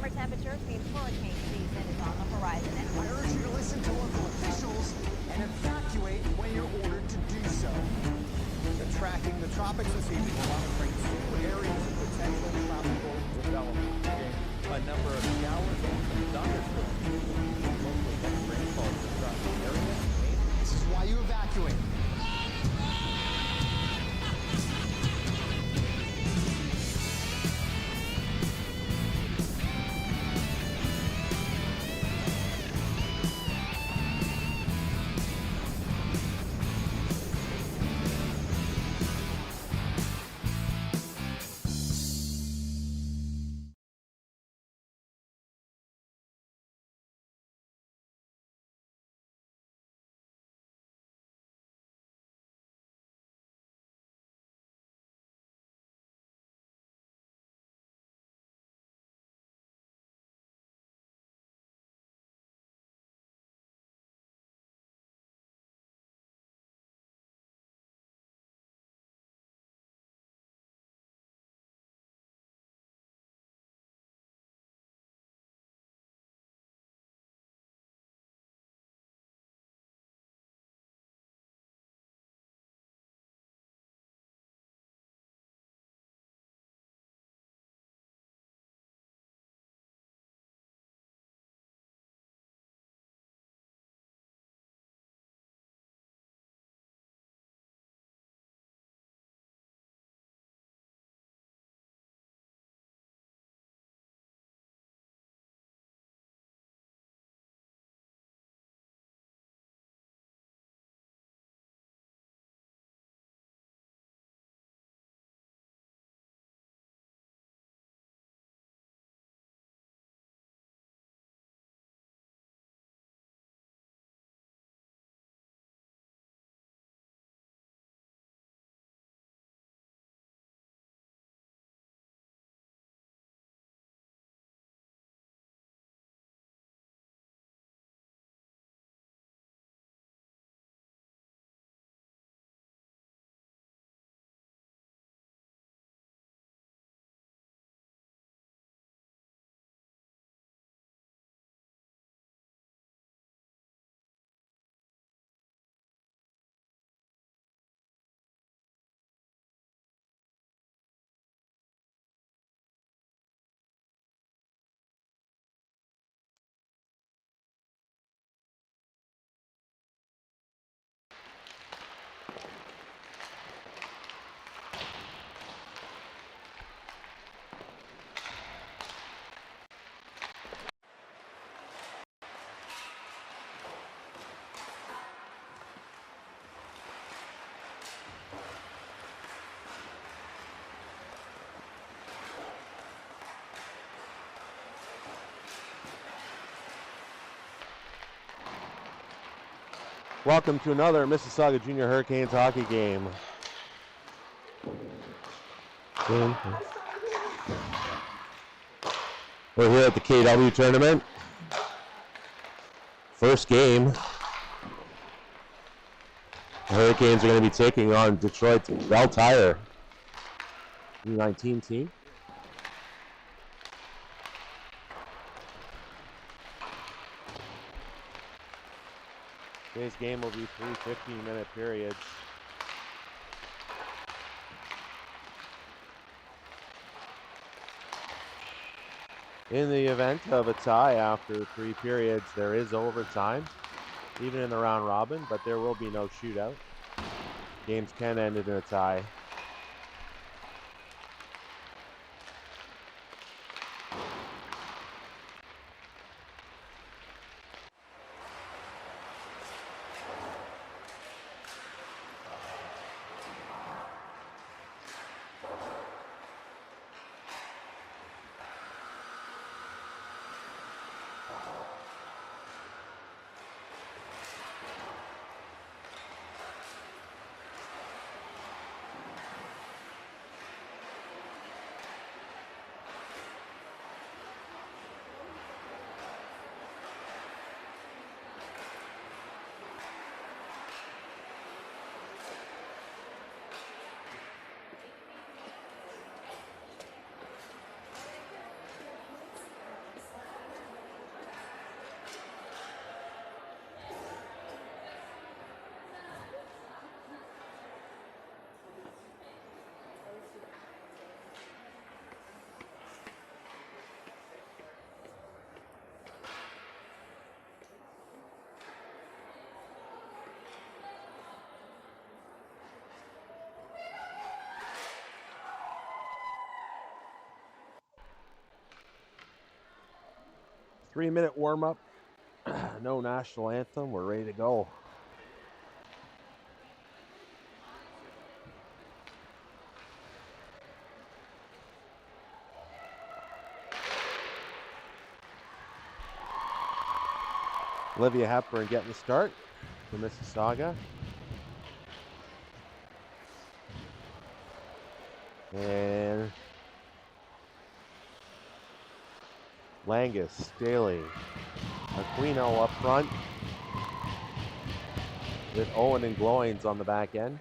Warmer temperatures mean hurricane season is on the horizon. I urge you to listen to local officials and evacuate when you're ordered to do so. They're tracking the tropics this evening, monitoring 2 areas of potential tropical development. A number of showers and some thunderstorms. Local heavy rainfall across the area. This is why you evacuate. Welcome to another Mississauga Junior Hurricanes hockey game. We're here at the KW tournament. First game. The Hurricanes are going to be taking on Detroit's Belle U19 team. Today's game will be 3 15-minute periods. In the event of a tie after 3 periods, there is overtime, even in the round robin, but there will be no shootout. Games can end in a tie. 3-minute warm-up. No national anthem. We're ready to go. Olivia Hepburn getting the start for Mississauga. And Langus, Staley, Aquino up front with Owen and Gloins on the back end.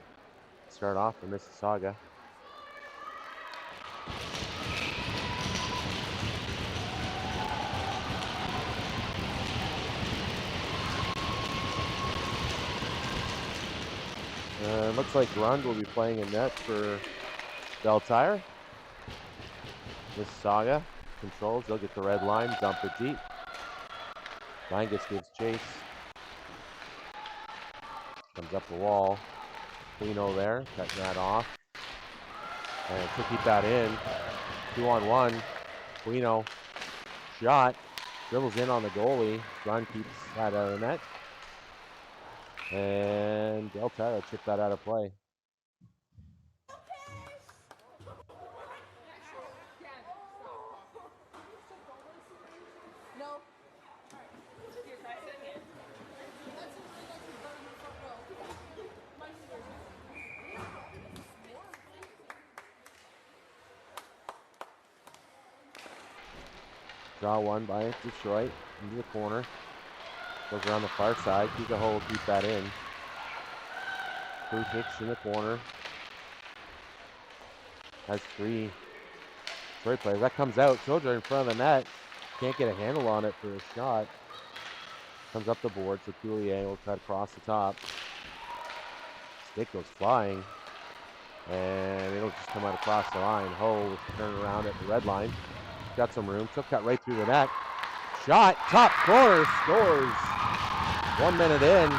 Start off for Mississauga. Looks like Grund will be playing in net for Belle. Mississauga controls. They'll get the red line, dump it deep. Langus gives chase. Comes up the wall. Aquino there, cutting that off. And to keep that in. 2-on-1. Aquino shot. Dribbles in on the goalie. Grund keeps that out of the net. And Belle chipped that out of play. Draw one by Detroit into the corner. Goes around the far side. Kikaho will keep that in. Free pitch in the corner. Has 3 Detroit players. That comes out. Soldier in front of the net. Can't get a handle on it for a shot. Comes up the board. So Coulier will cut across the top. Stick goes flying. And it'll just come out across the line. Ho will turn around at the red line. Got some room. Took cut right through the net. Shot. Top corner. Scores. 1 minute in.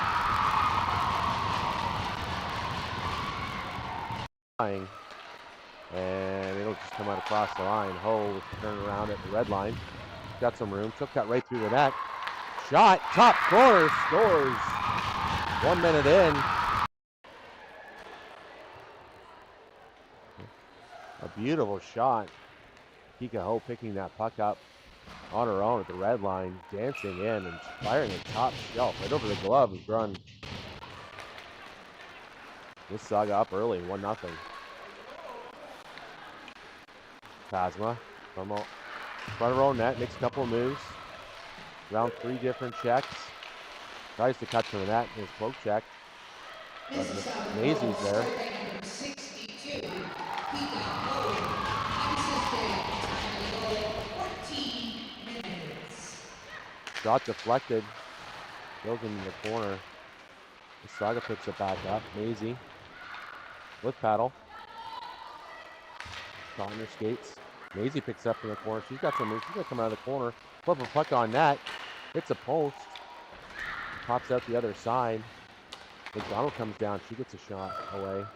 And it'll just come out across the line. Ho will turn around at the red line. Got some room. Took cut right through the net. Shot. Top corner. Scores. 1 minute in. A beautiful shot. Kikaho picking that puck up on her own at the red line, dancing in and firing a top shelf right over the glove of Grund. Mississauga up early, 1-0. Phasma from front of her own net, makes a couple of moves. Around 3 different checks. Tries to cut to the net, his poke check. But Maisie's there. Shot deflected. Goes into the corner. Mississauga picks it back up. Maisie with paddle. Caught in her skates. Maisie picks up in the corner. She's got some moves. She's going to come out of the corner. Flip a puck on net. Hits a post. Pops out the other side. McDonald comes down. She gets a shot away.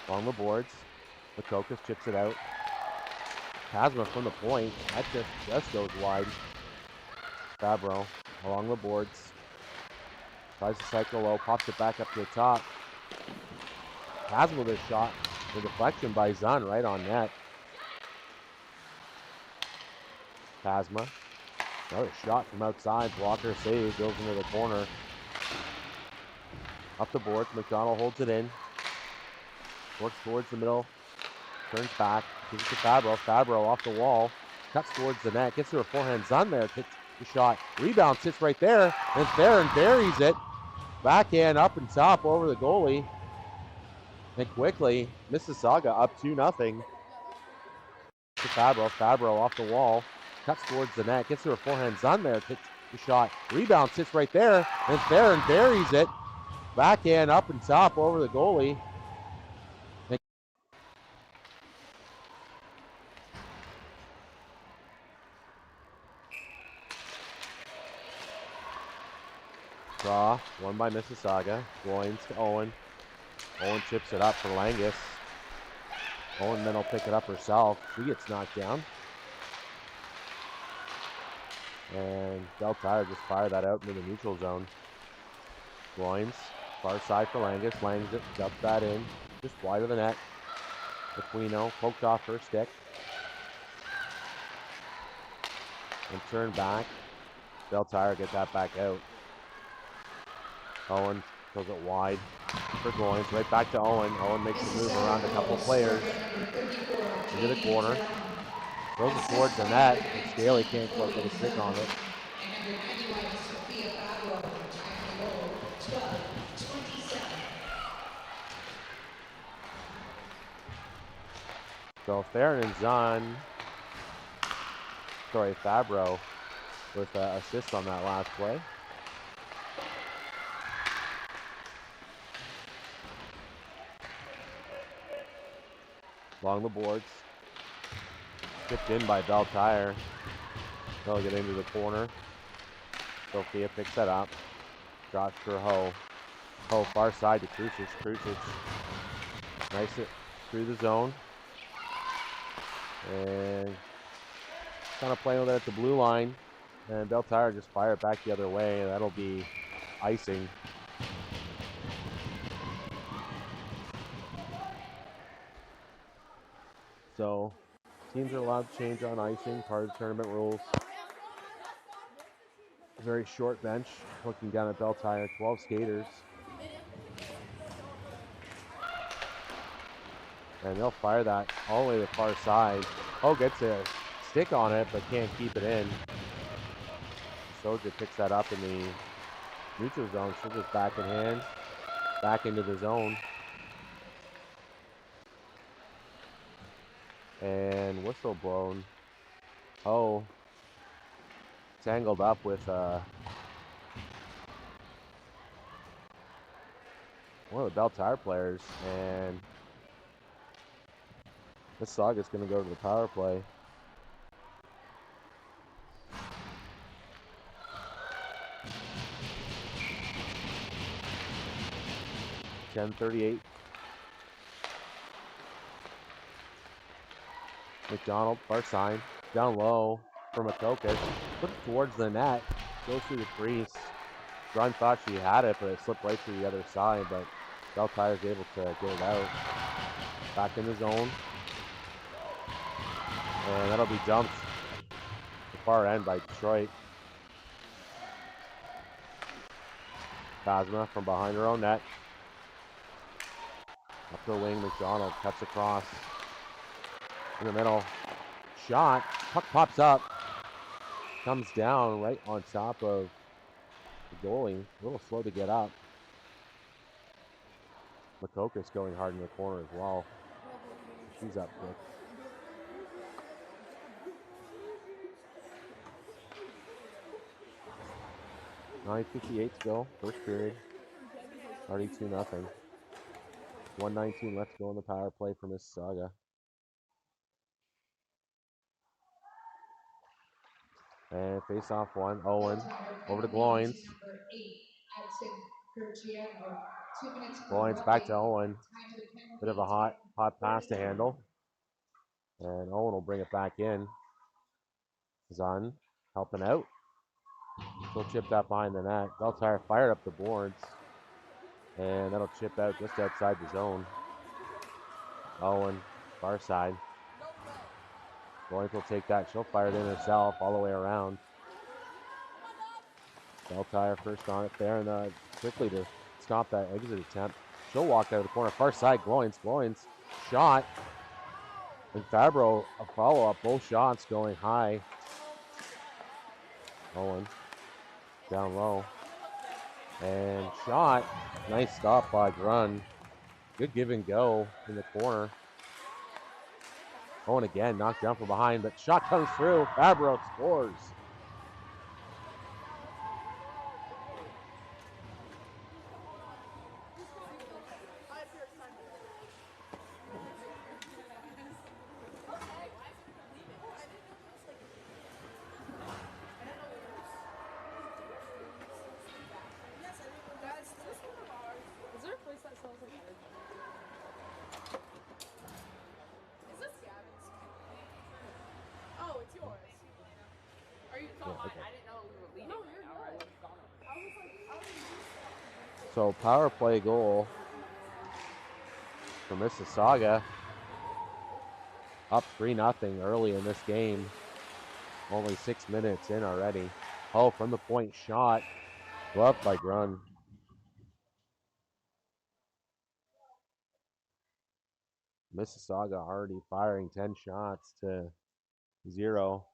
Along the boards. Makokas chips it out. Phasma from the point. That just goes wide. Fabro along the boards. Tries to cycle low. Pops it back up to the top. Phasma with a shot. The deflection by Zahn right on net. Phasma. Another shot from outside. Blocker save. Goes into the corner. Up the boards. McDonald holds it in. Works towards the middle. Turns back. Gives it to Fabro. Fabro off the wall. Cuts towards the net. Gets to her forehand. Zahn there. Takes the shot. Rebound sits right there. And it's there and buries it. Backhand up and top over the goalie. And quickly, Mississauga up 2-0. To Fabro. Fabro off the wall. Cuts towards the net. Gets to her forehand. Zahn there. Takes the shot. Rebound sits right there. And it's there and buries it. Backhand up and top over the goalie. Draw, won by Mississauga. Gloins to Owen. Owen chips it up for Langus. Owen then will pick it up herself. She gets knocked down. And Belle just fired that out into the neutral zone. Groins, far side for Langus. Langus dumps that in, just wide of the net. Aquino poked off her stick. And turned back. Belle gets that back out. Owen throws it wide for Groins, right back to Owen. Owen makes a move around a couple players into the corner. Throws it towards the net, and Staley can't quite get a stick on it. And number 91, Sophia Fabro, time on the goal, 12:27. So Theron and Zahn, Fabro with assist on that last play. Along the boards. Tipped in by Belle. They'll get into the corner. Sophia picks that up. Drops for Ho. Ho far side to Krucic. Krucic. Nice it through the zone. And kind of playing with it at the blue line. And Belle just fire it back the other way. That'll be icing. So teams are allowed to change on icing, part of the tournament rules. Very short bench, looking down at Belle, 12 skaters. And they'll fire that all the way to the far side. Oh, gets a stick on it, but can't keep it in. Soja picks that up in the neutral zone. She'll just back in hand, back into the zone. And whistle blown. Oh, tangled up with one of the Belle players, and Mississauga's going to go to the power play. .38. McDonald, far side, down low for Makokis. Put it towards the net, goes through the crease. Run thought she had it, but it slipped right through the other side, but Belle is able to get it out. Back in the zone. And that'll be dumped the far end by Detroit. Phasma from behind her own net. Up the wing, McDonald cuts across. In the middle. Shot. Puck pops up. Comes down right on top of the goalie. A little slow to get up. Makokis going hard in the corner as well. She's up quick. .58 still, first period. Already 2-0. 1:19 left to go in the power play for Mississauga. And face off one. Owen over to Gloins. Gloins back to Owen. Bit of a hot pass to handle. And Owen will bring it back in. Zahn helping out. Still chipped out behind the net. Belle fired up the boards. And that'll chip out just outside the zone. Owen, far side. Gloins will take that. She'll fire it in herself all the way around. Belle first on it there, and quickly to stop that exit attempt. She'll walk out of the corner. Far side, Gloins. Gloins shot. And Fabro, a follow-up. Both shots going high. Owen down low. And shot. Nice stop by Grun. Good give and go in the corner. Owen again, knocked down from behind, but shot comes through. Fabro scores. So power play goal for Mississauga. Up 3-0 early in this game. Only 6 minutes in already. Oh, from the point shot. Gloved by Grun. Mississauga already firing 10 shots to 0.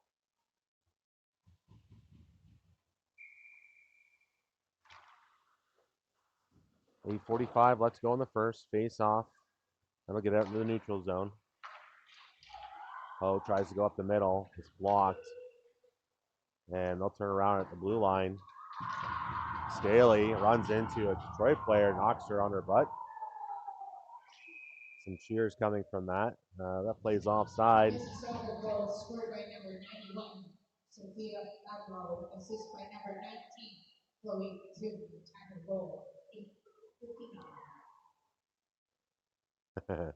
.45 let's go in the first. Face off. That'll get out into the neutral zone. Ho tries to go up the middle. It's blocked. And they'll turn around at the blue line. Staley runs into a Detroit player, knocks her on her butt. Some cheers coming from that. That plays offside. Mississauga goal scored by number 91, Olivia Hepburn, assist by number 19, Chloe June, time of goal, 8:59.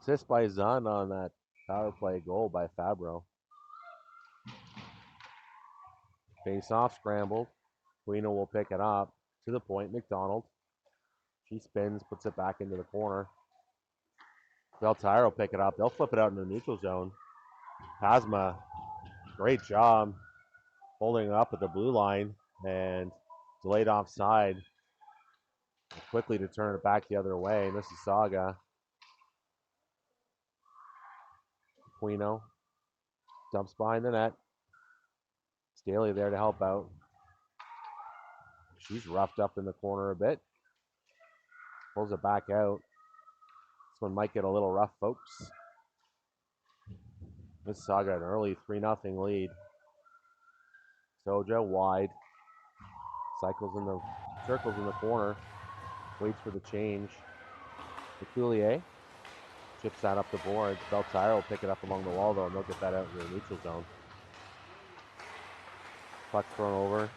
Assist by Zahn on that power play goal by Fabro. Face off scrambled. Quino will pick it up to the point. McDonald. She spins, puts it back into the corner. Beltire will pick it up. They'll flip it out in the neutral zone. Pasma, great job holding it up at the blue line and delayed offside. Quickly to turn it back the other way. Mississauga. Quino dumps behind the net. Staley there to help out. She's roughed up in the corner a bit. Pulls it back out. This one might get a little rough, folks. Mississauga an early 3-0 lead. Soja wide. Cycles in the circles in the corner. Waits for the change. Leculier chips that up the board. Beltire will pick it up along the wall though, and they'll get that out in the neutral zone. Puck thrown over.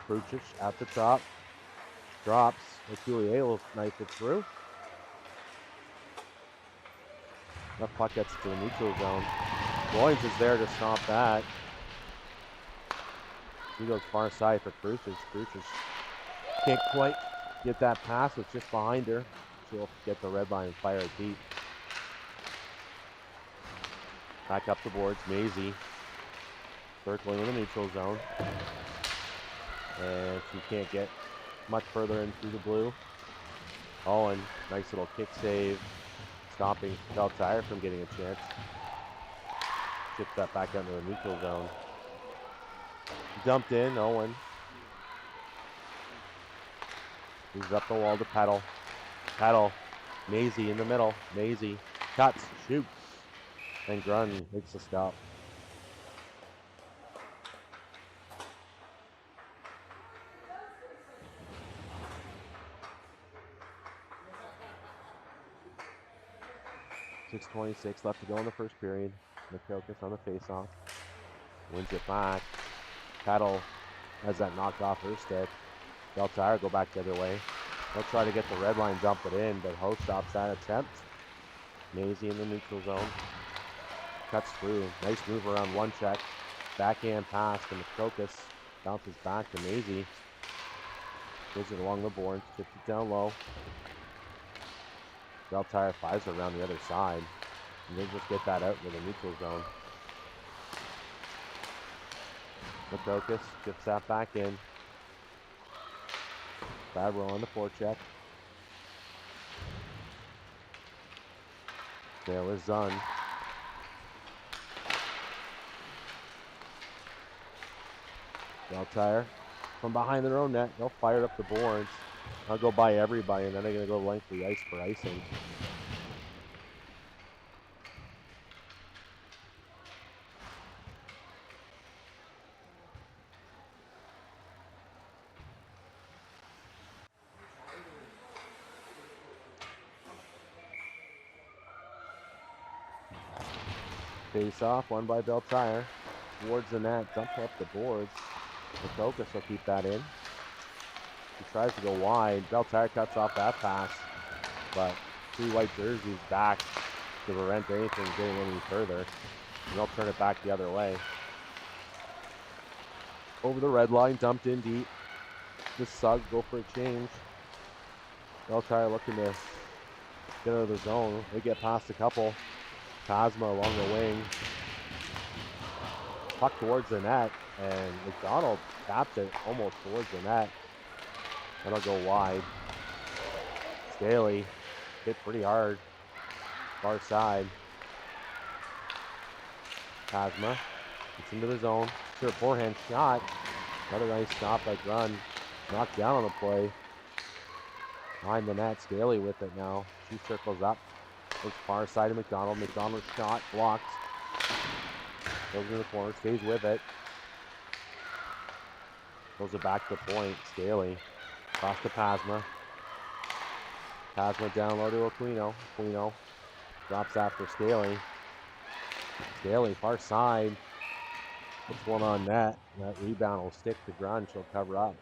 Brucic at the top. Drops. Leculier will knife it through. That puck gets to the neutral zone. Goins is there to stop that. He goes far side for Brucic. Brucic can't quite get that pass. It's just behind her. She'll get the red line and fire it deep. Back up the boards. Maisie circling in the neutral zone. And she can't get much further in through the blue. Owen, nice little kick save. Stopping Beltire from getting a chance. Chips that back into the neutral zone. Dumped in, Owen. Moves up the wall to Petal. Petal. Maisie in the middle. Maisie cuts, shoots. And Grun makes the stop. .6:26 left to go in the first period. McCocus on the faceoff. Wins it back. Petal has that knocked off her stick. Beltire go back the other way. They'll try to get the red line, dump it in, but Ho stops that attempt. Maisie in the neutral zone. Cuts through. Nice move around one check. Backhand pass to McCocus. Bounces back to Maisie. Goes it along the board. Chips it down low. Beltire flies around the other side. And they just get that out into the neutral zone. McCocus chips that back in. Fabro on the forecheck. There was Zahn. Beltire from behind their own net. They'll fire up the boards. I'll go by everybody, and then they're going to go length the ice for icing. Face off, won by Beltire. Towards the net, dump up the boards. McCocus will keep that in. He tries to go wide. Beltire cuts off that pass, but three white jerseys back to prevent anything getting any further. And they'll turn it back the other way. over the red line, dumped in deep. Mississauga go for a change. Belle looking to get out of the zone. They get past a couple. Phasma along the wing. Puck towards the net, and McDonald taps it almost towards the net. That'll go wide. Staley hit pretty hard. Far side. Phasma gets into the zone. Sure, forehand shot. Another nice stop by Grun. Knocked down on the play. Behind the net, Staley with it now. 2 circles up. Looks far side of McDonald. McDonald's shot blocked. Goes in the corner, stays with it. Goes it back to the point. Staley across to Phasma. Phasma down low to Aquino. Aquino drops after Staley. Staley far side. Puts one on net. That rebound will stick to Grun. She'll cover up.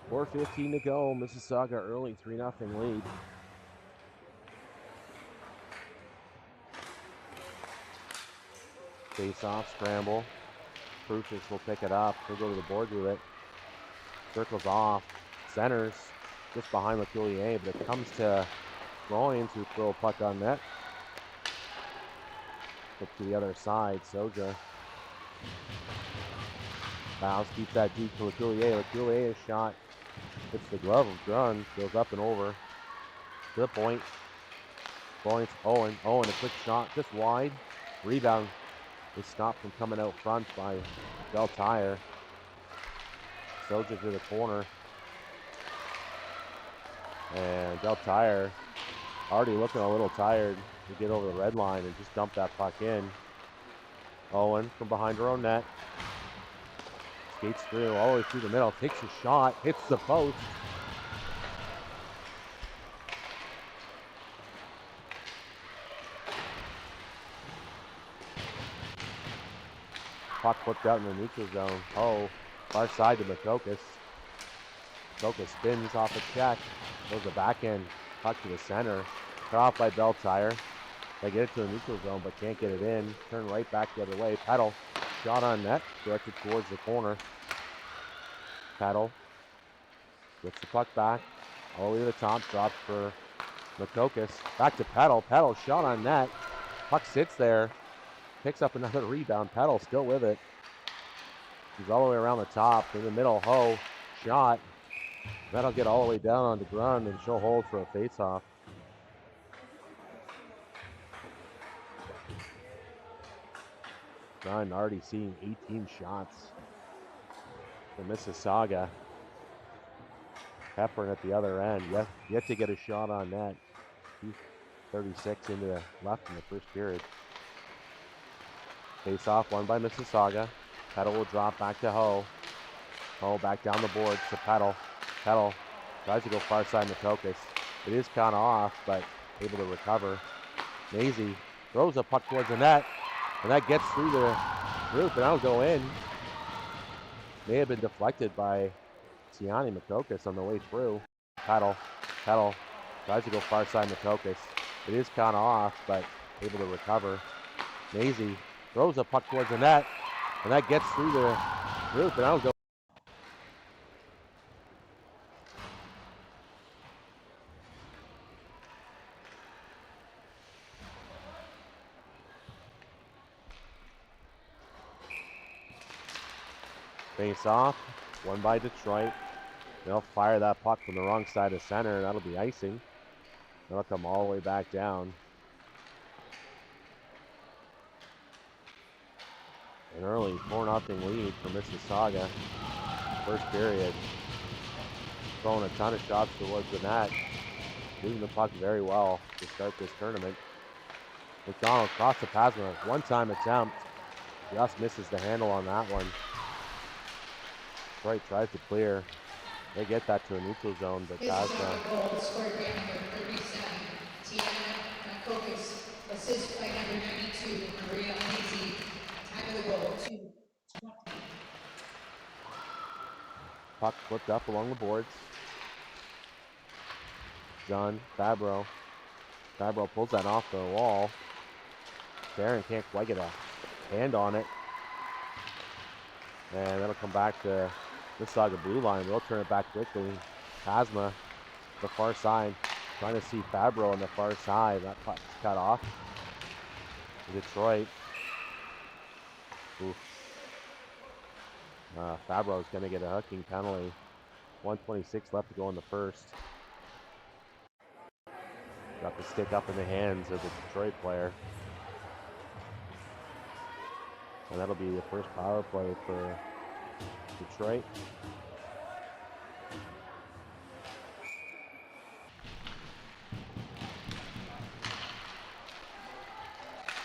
.4:15 to go. Mississauga early 3-0 lead. Face off, scramble. Pruchis will pick it up. He'll go to the board with it. Circles off. Centers just behind LeCoulier, but it comes to Royans who throw a puck on net. Flip to the other side. Soja. Bounce, keeps that deep to LeCoulier. LeCoulier's shot hits the glove of Grun. Goes up and over. To the point. Points. Owen. Owen, a quick shot just wide. Rebound is stopped from coming out front by Belle. Soja to the corner. And Belle already looking a little tired to get over the red line and just dump that puck in. Owen from behind her own net. Skates through all the way through the middle. Takes a shot. Hits the post. Puck flipped out in the neutral zone. Oh, far side to Makokis. Makokis spins off a check. Goes the back end. Puck to the center. Cut off by Belle. They get it to the neutral zone, but can't get it in. Turn right back the other way. Pedal. Shot on net. Directed towards the corner. Pedal. Gets the puck back. All the way to the top. Drops for Makokis. Back to Pedal. Pedal. Shot on net. Puck sits there. Picks up another rebound. Pedal still with it. He's all the way around the top. In the middle, Ho. Shot. That'll get all the way down onto Grun, and she'll hold for a face-off. Grun already seeing 18 shots for Mississauga. Hepburn at the other end. Yet to get a shot on net. 36 into the left in the first period. Face off, won by Mississauga. Pedal will drop back to Ho. Ho back down the boards to Pedal. Pedal tries to go far side Makokis. It is kind of off, but able to recover. Maisie throws a puck towards the net, and that gets through the roof, and that'll go in. May have been deflected by Siani Makokis on the way through. Pedal tries to go far side Makokis. It is kind of off, but able to recover. Maisie throws a puck towards the net, and that gets through the roof, and that'll go. Face off, won by Detroit. They'll fire that puck from the wrong side of center, and that'll be icing. That'll come all the way back down. An early 4-0 lead for Mississauga. First period. Throwing a ton of shots towards the net. Moving the puck very well to start this tournament. McDonald cross the Phasma. One-time attempt. Just misses the handle on that one. Detroit tries to clear. They get that to a neutral zone, but Phasma. Goal scored by number 37, Tiana Makokis. Assist by number 92, Maria Maisie. Time of the goal, 2:20. Puck flipped up along the boards. on Fabro. Fabro pulls that off the wall. Barron can't quite get a hand on it. And that'll come back to Mississauga blue line. They'll turn it back quickly. Pasma, the far side. Trying to see Fabro on the far side. That puck's cut off. Detroit. Oof. Fabro's going to get a hooking penalty. 1:26 left to go in the first. Got the stick up in the hands of the Detroit player. And that'll be the first power play for Detroit.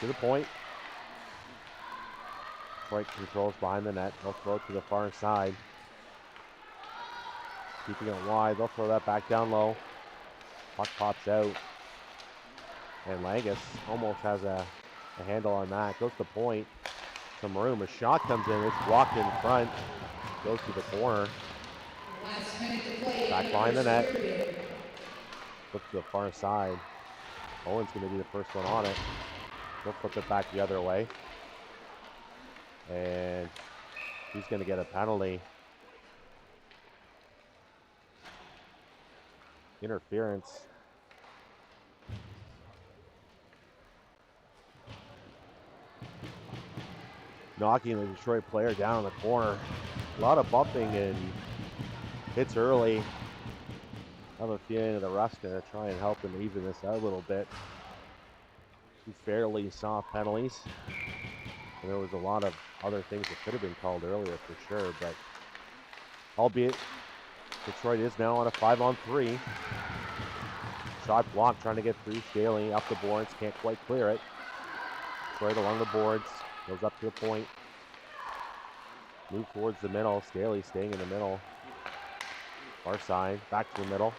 To the point. Detroit controls behind the net. They'll throw it to the far side. Keeping it wide. They'll throw that back down low. Puck pops out. And Langus almost has a handle on that. Goes to point. Some room. A shot comes in. It's blocked in front. Goes to the corner. Back behind the net. Flip to the far side. Owen's going to be the first one on it. He'll flip it back the other way. And he's going to get a penalty. Interference. Knocking the Detroit player down in the corner. A lot of bumping and hits early. I have a feeling the ref's going to try and help and even this out a little bit. Two fairly soft penalties. And there was a lot of other things that could have been called earlier for sure, but albeit Detroit is now on a 5-on-3. Shot blocked, trying to get through. Staley up the boards, can't quite clear it. Detroit along the boards, goes up to the point. Move towards the middle. Staley staying in the middle. Far side, back to the middle.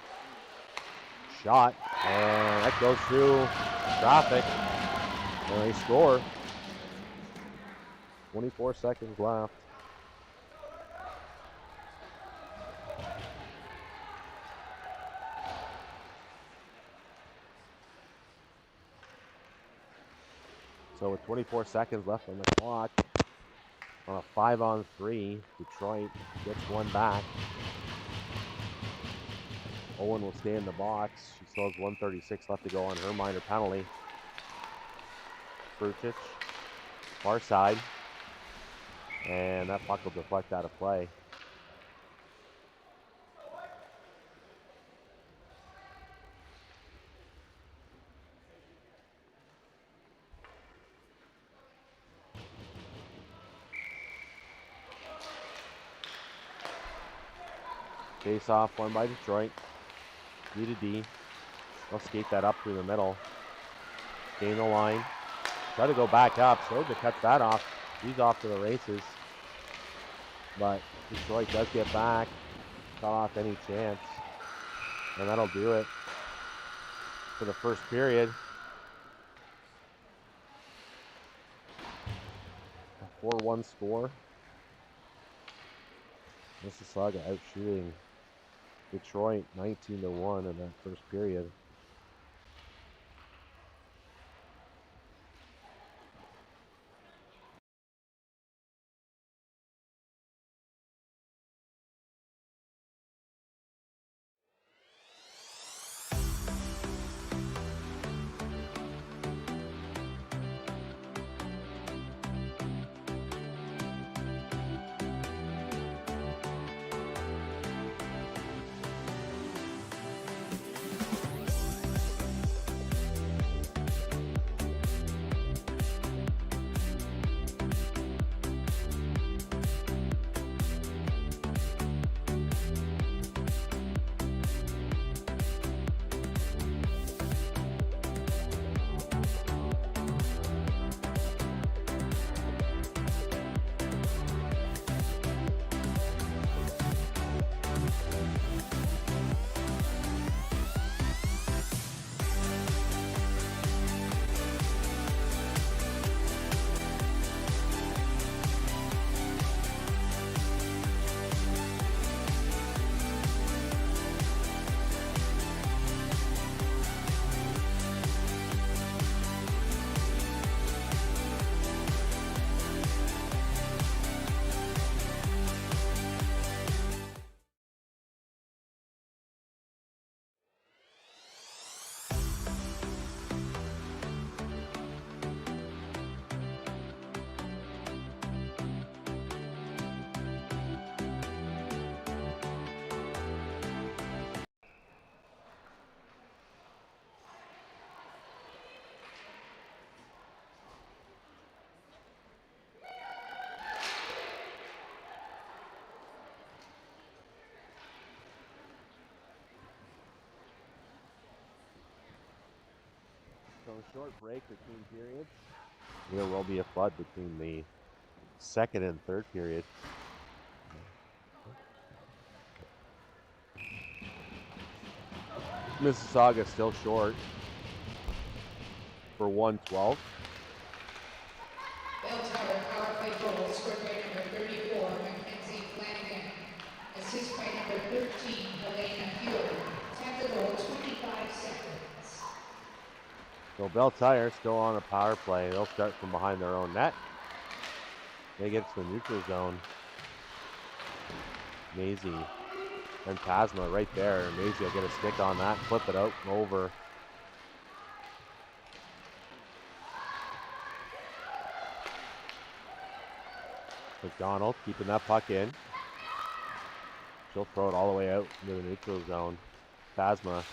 Shot, and that goes through traffic. And they score. 24 seconds left. So with 24 seconds left on the clock, on a 5-on-3, Detroit gets one back. Owen will stay in the box. She still has 1:36 left to go on her minor penalty. Fruchich, far side. And that puck will deflect out of play. Face off, won by Detroit. D to D. They'll skate that up through the middle. Gain the line. Try to go back up. Soja cuts that off. He's off to the races. But Detroit does get back. Cut off any chance. And that'll do it for the first period. A 4-1 score. Mississauga out shooting Detroit 19-1 in that first period. So a short break between periods. There will be a flood between the second and third period. Mississauga still short for 112. Bell Tower power play goal scored by number 34, Mackenzie Flanagan. Assist by number 13, Helena Hewitt. Time to goal, 25 seconds. So Belle Tire still on a power play. They'll start from behind their own net. They get to the neutral zone. Maisie and Tasma right there. Maisie will get a stick on that, flip it out and over. McDonald keeping that puck in. She'll throw it all the way out into the neutral zone. Tasma,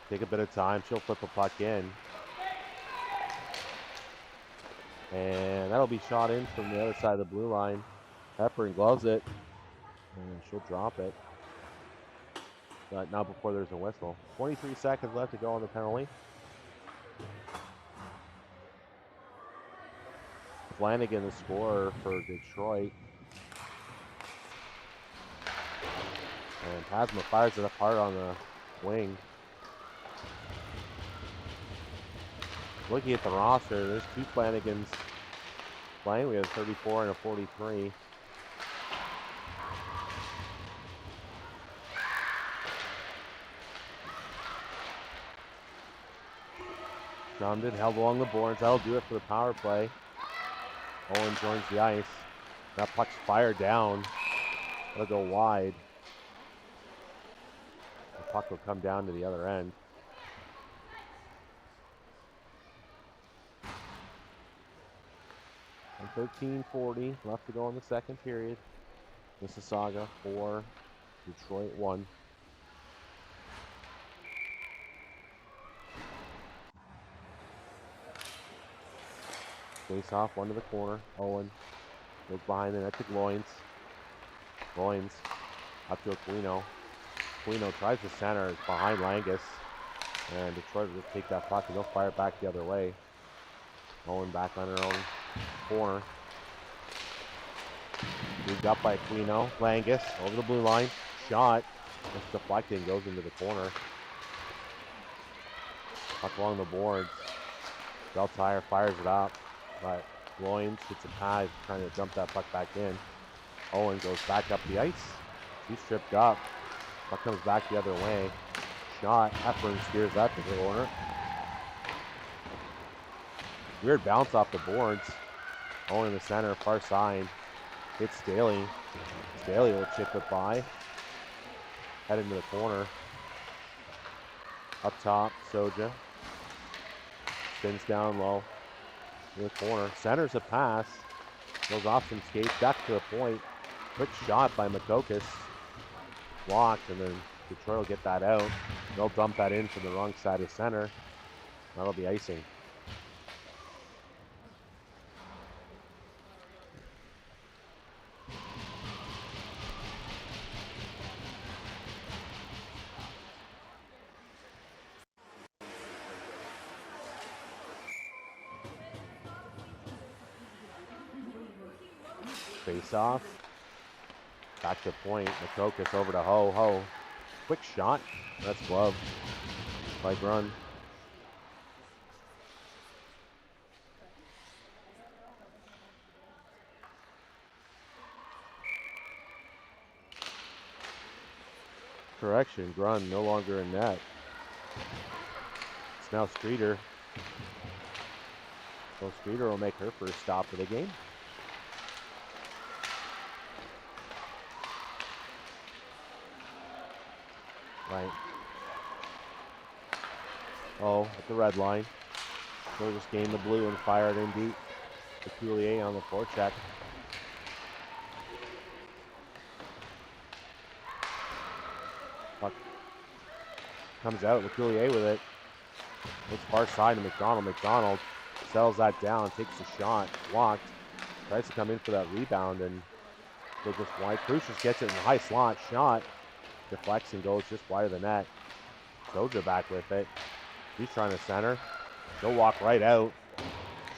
take a bit of time. She'll flip the puck in. And that'll be shot in from the other side of the blue line. Hepburn gloves it. And she'll drop it. But not before there's a whistle. 23 seconds left to go on the penalty. Flanagan, the scorer for Detroit. And Tasma fires it apart on the wing. Looking at the roster, there's two Flanagans playing. We have 34 and a 43. Drummond held along the boards. That'll do it for the power play. Owen joins the ice. That puck's fired down. That'll go wide. The puck will come down to the other end. And 13:40 left to go in the second period. Mississauga 4, Detroit 1. Face off, one to the corner. Owen goes behind the net to Loins. Loins up to Aquino. Aquino tries to center. It's behind Langus. And Detroit will just take that puck and they'll fire it back the other way. Owen back on her own corner. Moved up by Aquino. Langus over the blue line. Shot. It's deflected and goes into the corner. Puck along the boards. Belle Tire fires it up. But Loins gets a pad trying to dump that puck back in. Owen goes back up the ice. She's tripped up. Puck comes back the other way. Shot. Hepburn steers that to the corner. Weird bounce off the boards. Owen in the center, far side. Hits Staley. Staley will chip it by. Head into the corner. Up top, Soja. Spins down low. In the corner. Centers a pass. Goes off some skates. Back to the point. Quick shot by Makokis. Blocked, and then Detroit will get that out. They'll dump that in from the wrong side of center. That'll be icing. Face off. Back to point. Makokis over to Ho. Ho. Quick shot. That's gloved by Grun. Correction. Grun no longer in net. It's now Streeter. So Streeter will make her first stop of the game. Right. Oh, at the red line. So just gain the blue and fire it in deep. The Coulier on the forecheck. Puck comes out. The Coulier with it. Looks far side to McDonald. McDonald settles that down, takes the shot, blocked. Tries to come in for that rebound and goes just wide. Crucius gets it in the high slot. Shot. Deflects and goes just wide of the net. Soja back with it. He's trying to center. She'll walk right out.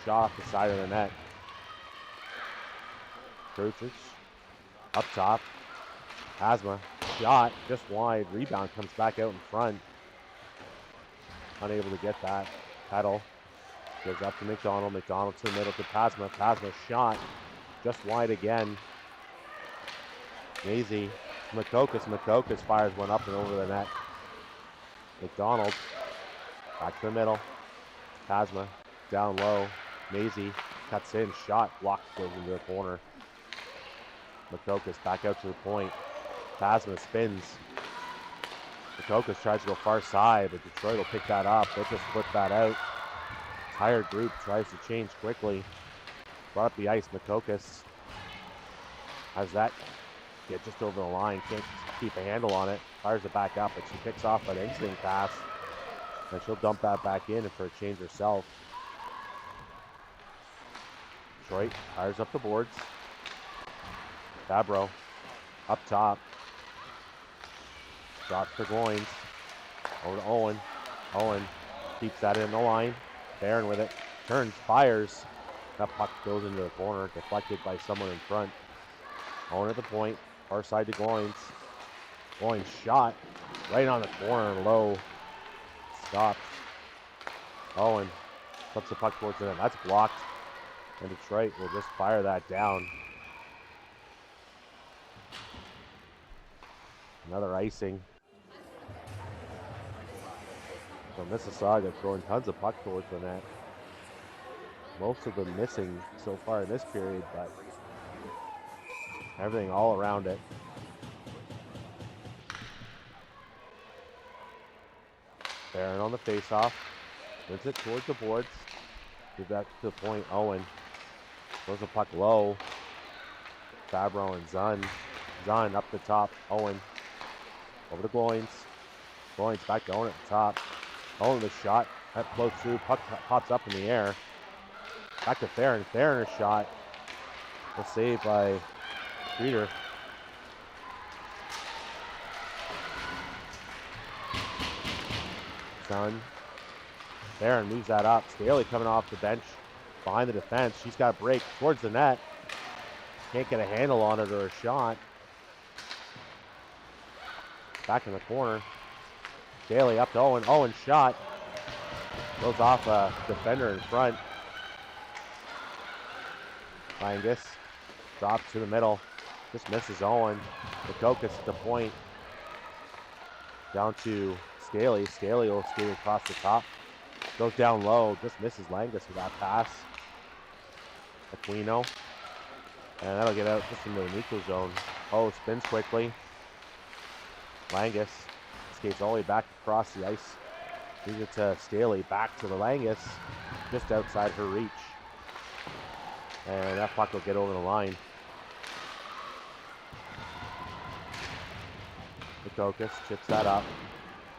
Shot off the side of the net. Kruchich up top. Asma shot just wide. Rebound comes back out in front. Unable to get that. Pedal goes up to McDonald. McDonald to the middle to Pasma. Pasma shot just wide again. Maisie. Makokas fires one up and over the net. McDonald back to the middle. Pasma down low. Maisie cuts in. Shot blocked. Goes into the corner. Makokas back out to the point. Pasma spins. Makokas tries to go far side, but Detroit will pick that up. They'll just flip that out. Tired group tries to change quickly. Brought up the ice. Makokas has that get just over the line. Can't keep a handle on it. Fires it back up, but she picks off an instinct pass. And she'll dump that back in for a change herself. Detroit fires up the boards. Fabro up top. Shot for Goins. Over to Owen. Owen keeps that in the line. Barron with it. Turns, fires. That puck goes into the corner. Deflected by someone in front. Owen at the point. Far side to Goins. Goins shot. Right on the corner. Low. Stopped. Owen puts the puck towards the net. That's blocked. And Detroit will just fire that down. Another icing. So Mississauga throwing tons of puck towards the net. Most of them missing so far in this period, but everything all around it. Barron on the faceoff. Wins it towards the boards. Give that to the point. Owen throws the puck low. Fabro and Zun. Zun up the top. Owen over to Goins. Goins back to Owen at the top. Owen the shot. That floats through. Puck pops up in the air. Back to Farron. Farron a shot. A save by Streeter. Zun. Barron moves that up. Staley coming off the bench behind the defense. She's got a break towards the net. Can't get a handle on it or a shot. Back in the corner. Staley up to Owen. Owen shot. Goes off a defender in front. Langus drops to the middle. Just misses Owen. Makokas at the point. Down to Staley. Staley will skate across the top. Goes down low. Just misses Langus with that pass. Aquino. And that'll get out just into the neutral zone. Oh, spins quickly. Langus skates all the way back across the ice. Gives it to Staley. Back to the Langus. Just outside her reach. And that puck will get over the line. Makokas chips that up.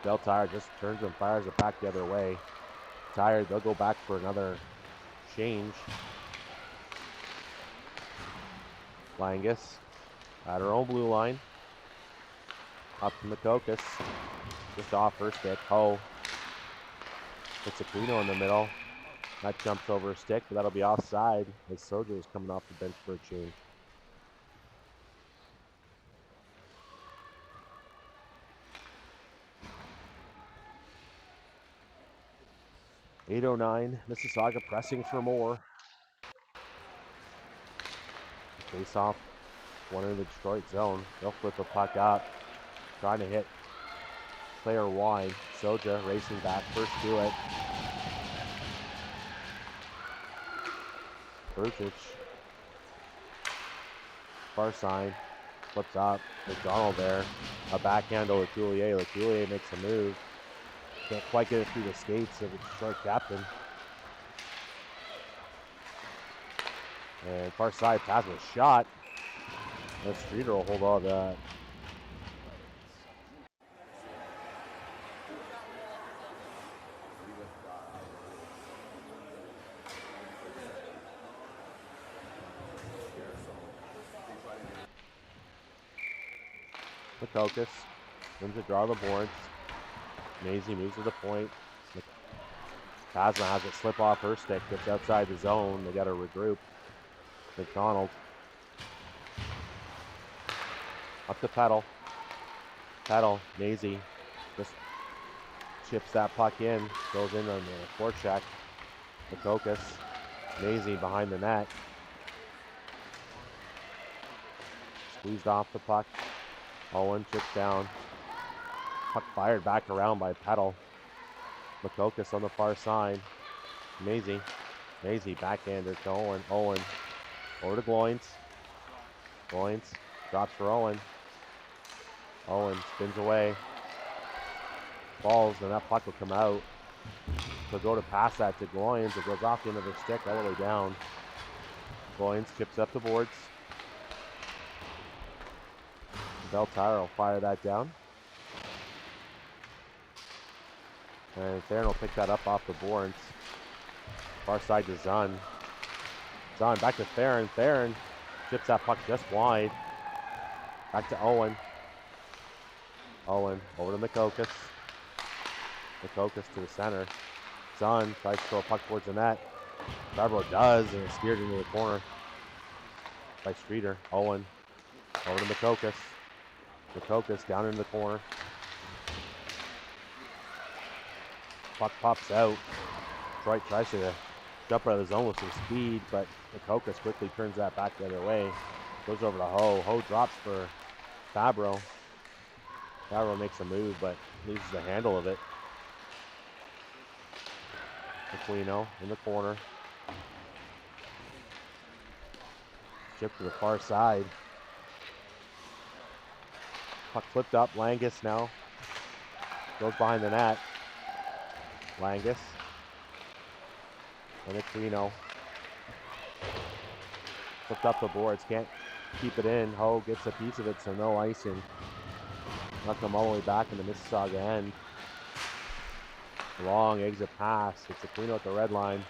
Belle Tired just turns and fires it back the other way. Tired, they'll go back for another change. Langus at her own blue line. Up to Makokas. Just off her stick. Ho. It's Aquino in the middle. That jumps over a stick, but that'll be offside as Sojo is coming off the bench for a change. .809, Mississauga pressing for more. Face off, one in the Detroit zone. They'll flip the puck up, trying to hit player wide. Soja racing back, first to it. Brucic, far side, flips up. McDonald there, a backhand to Leculier. Leculier makes a move. Can't quite get it through the skates of the Detroit captain. And far side pass with a shot. And Streeter will hold on to that. Makokas wins to draw the boards. Maisie moves to the point. Phasma has it slip off her stick. Gets outside the zone. They got to regroup. McDonald. Up to Petal. Petal. Maisie. Just chips that puck in. Goes in on the forecheck. Makokis. Maisie behind the net. Squeezed off the puck. Owen chips down. Puck fired back around by Petal. Makokis on the far side. Maisie. Maisie backhander to Owen. Owen over to Gloins. Gloins drops for Owen. Owen spins away. Falls, and that puck will come out. So go to pass that to Gloins. It goes off the end of her stick all the way down. Gloins chips up the boards. Belle will fire that down. And Theron will pick that up off the boards. Far side to Zahn. Zahn back to Theron. Theron chips that puck just wide. Back to Owen. Owen over to Makokis. Makokis to the center. Zahn tries to throw a puck towards the net. Barbaro does, and it's steered into the corner by Streeter. Owen over to Makokis. Makokis down into the corner. Puck pops out. Detroit tries to jump out of the zone with some speed, but Makokis quickly turns that back the other way. Goes over to Ho. Ho drops for Fabro. Fabro makes a move, but loses the handle of it. Aquino in the corner. Chip to the far side. Puck flipped up. Langus now goes behind the net. Langus and Aquino flipped up the boards. Can't keep it in. Ho gets a piece of it, so no icing. Left them all the way back in the Mississauga end. Long exit pass. It's Aquino at the red line.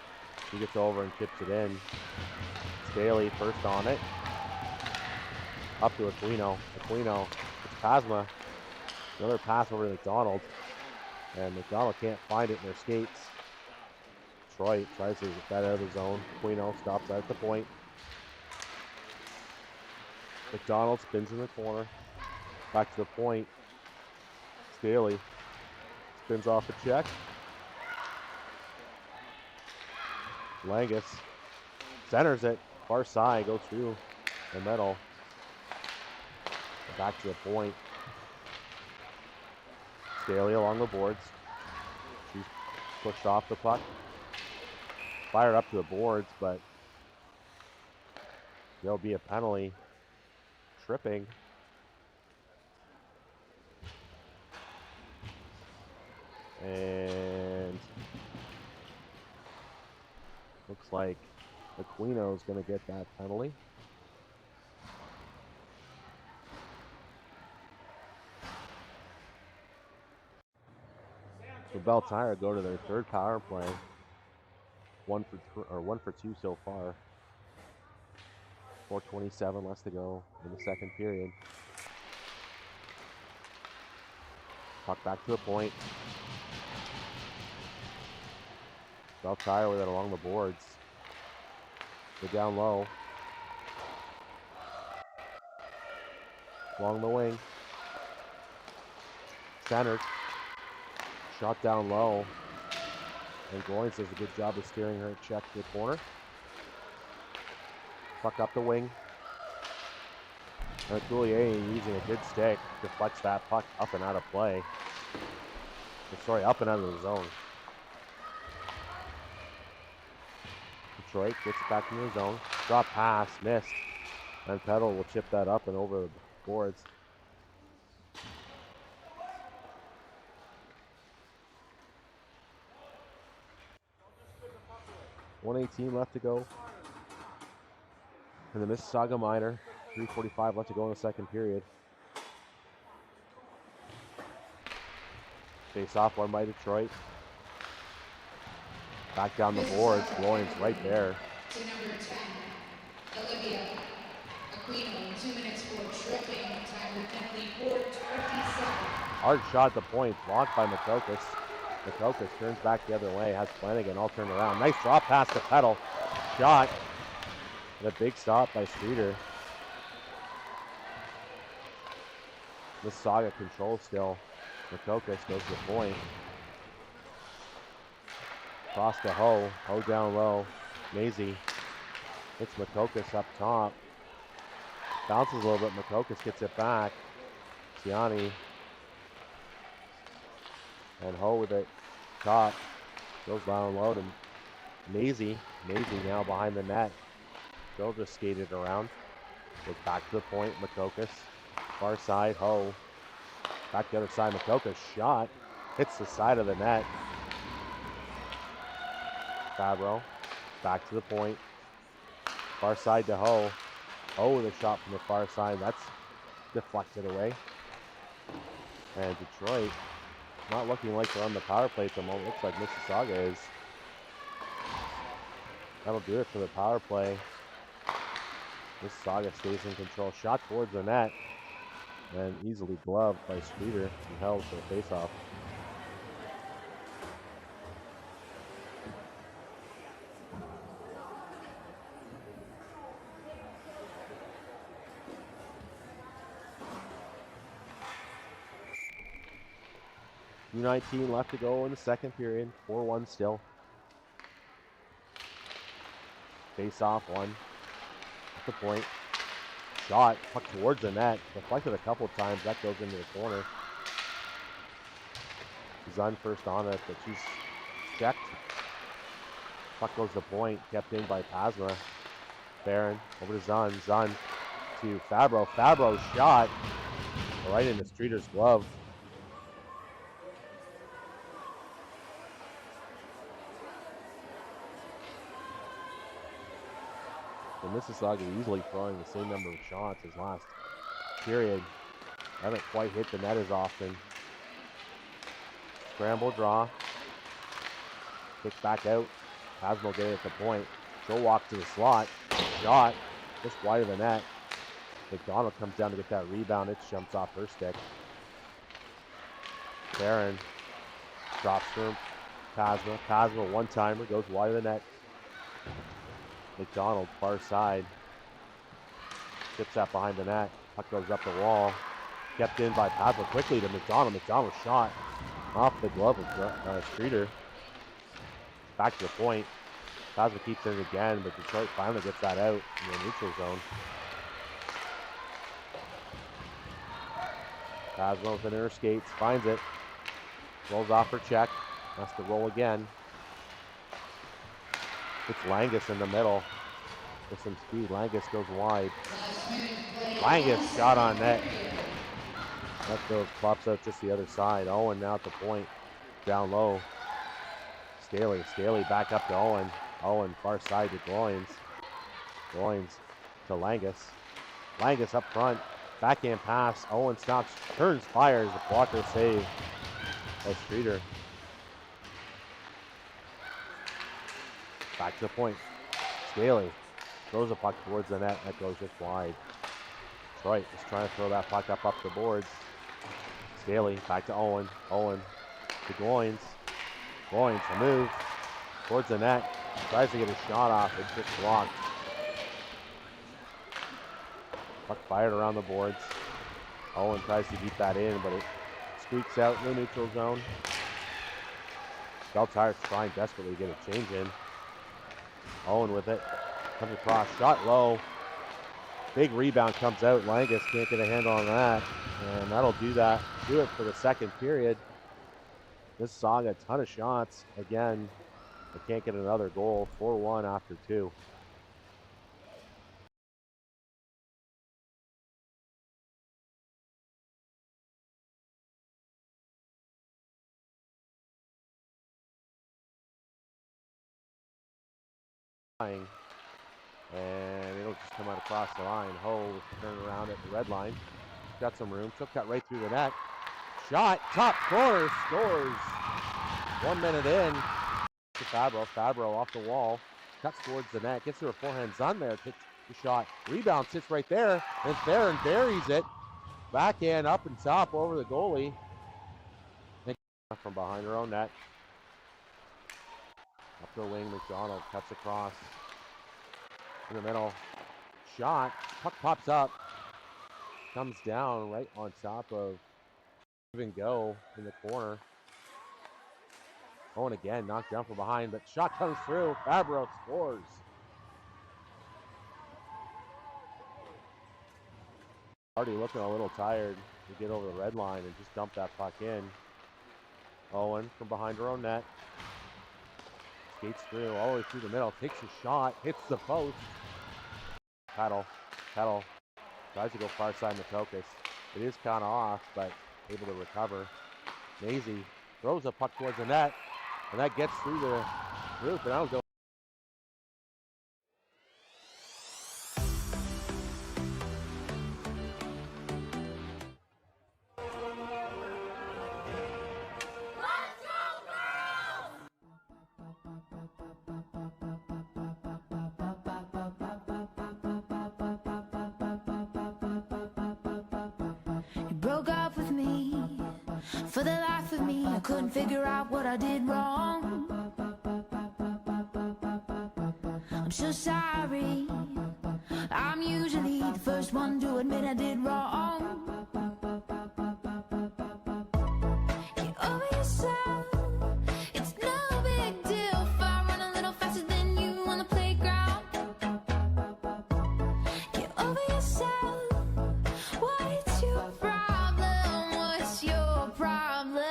He gets over and chips it in. Staley first on it. Up to Aquino. Aquino. It's Phasma. Another pass over to McDonald. And McDonald can't find it in their skates. Detroit tries to get that out of the zone. Aquino stops at the point. McDonald spins in the corner. Back to the point. Staley spins off the check. Langus centers it. Far side, goes through the middle. Back to the point. Staley along the boards. She's pushed off the puck. Fired up to the boards, but there'll be a penalty. Tripping. And looks like Aquino is going to get that penalty. So Belle go to their third power play. 1 for 2 so far. 4:27 left to go in the second period. Puck back to the point. Belle with it along the boards. Go down low. Along the wing. Centered. Shot down low. And Gloins does a good job of steering her check to the corner. Puck up the wing. And Coulier using a good stick deflects that puck up and out of play. Sorry, up and out of the zone. Detroit gets it back into the zone. Drop pass, missed. And Petal will chip that up and over the boards. .118 left to go in the Mississauga minor. 3:45 left to go in the second period. Face off one by Detroit. Back down the boards. Gloins right there. To number 10, Olivia Aquino, 2 minutes for tripping. Time with penalty 4:27. Hard shot at the point, blocked by Makokis. Makokas turns back the other way, has Flanagan all turned around. Nice drop pass to Petal. Shot. And a big stop by Streeter. Mississauga control still. Makokas goes to the point. Cross to Ho. Ho down low. Maisie. It's Makokas up top. Bounces a little bit. Makokas gets it back. Ciani. And Ho with it. Top. Goes down low to Maisie. Maisie now behind the net. Bill just skated around. Goes back to the point. Makokas. Far side. Ho. Back the other side. Makokas shot. Hits the side of the net. Fabro. Back to the point. Far side to Ho. Ho with a shot from the far side. That's deflected away. And Detroit not looking like they're on the power play at the moment. Looks like Mississauga is. That'll do it for the power play. Mississauga stays in control. Shot towards the net. And easily gloved by Streeter and held for the faceoff. U19 left to go in the second period. 4-1 still. Face off one. At the point. Shot. Puck towards the net. Deflected a couple of times. That goes into the corner. Zun first on it, but she's checked. Puck goes to point. Kept in by Pasma. Barron over to Zun. Zun to Fabro. Fabro's shot. Right into Streeter's glove. Mississauga easily throwing the same number of shots as last period. Haven't quite hit the net as often. Scramble draw. Kick back out. Hasmo get it at the point. She'll walk to the slot. Shot. Just wide of the net. McDonald comes down to get that rebound. It jumps off her stick. Barron drops through Pasma. Pasma one-timer goes wide of the net. McDonald, far side. Tips that behind the net. Puck goes up the wall. Kept in by Pasma quickly to McDonald. McDonald shot off the glove of Streeter. Back to the point. Pasma keeps it again, but Detroit finally gets that out in the neutral zone. Pasma with an inner skates, finds it. Rolls off her check. Has to roll again. It's Langus in the middle with some speed. Langus goes wide. Langus shot on net. That goes, pops out just the other side. Owen now at the point. Down low. Staley back up to Owen. Owen far side to Gloins. Gloins to Langus. Langus up front. Backhand pass. Owen stops. Turns, fires. The blocker save by Streeter. Back to the point. Staley throws the puck towards the net. That goes just wide. Detroit is trying to throw that puck up the boards. Staley back to Owen. Owen to Gloins. Gloins a move towards the net. Tries to get a shot off. It's just blocked. Puck fired around the boards. Owen tries to beat that in, but it squeaks out in the neutral zone. Belle trying desperately to get a change in. Owen with it. Comes across. Shot low. Big rebound comes out. Langus can't get a handle on that. And that'll do it for the second period. Mississauga, a ton of shots. Again, they can't get another goal. 4-1 after 2. And it'll just come out across the line. Ho turn around at the red line. Got some room. Took that right through the net. Shot. Top corner. Scores. 1 minute in. To Fabro. Fabro off the wall. Cuts towards the net. Gets to her forehands on there. Takes the shot. Rebound sits right there. And Theron buries it. Backhand up and top over the goalie. From behind her own net. Up the wing, McDonald cuts across. In the middle. Shot. Puck pops up. Comes down right on top of Even Go in the corner. Oh, and again, knocked down from behind, but shot comes through. Fabro scores. Already looking a little tired to get over the red line and just dump that puck in. Owen from behind her own net. Skates through all the way through the middle. Takes a shot. Hits the post. Paddle. Tries to go far side Matokis. It is kind of off, but able to recover. Maisie throws a puck towards the net. And that gets through the roof. And I'll go. Broke up with me. For the life of me, I couldn't figure out what I did wrong. I'm so sorry. I'm usually the first one to admit I did wrong. Get over yourself. It's no big deal if I run a little faster than you on the playground. Get over yourself. What's your problem? What's your problem?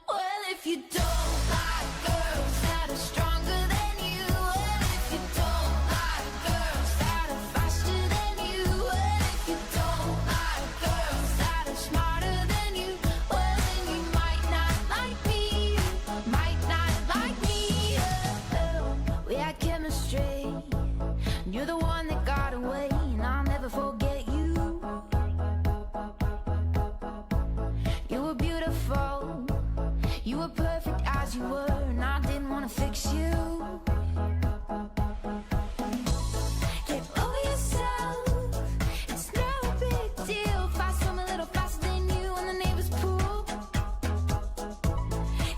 Well, if you don't like girls that are stronger than you, well, if you don't like girls that are faster than you, well, if you don't like girls that are smarter than you, well, then you might not like me, might not like me. We had chemistry, and you're the one that got away, and I'll never forget you. You were beautiful, you were perfect as you were, and I didn't want to fix you. Get over yourself, it's no big deal if I swim a little faster than you in the neighbor's pool.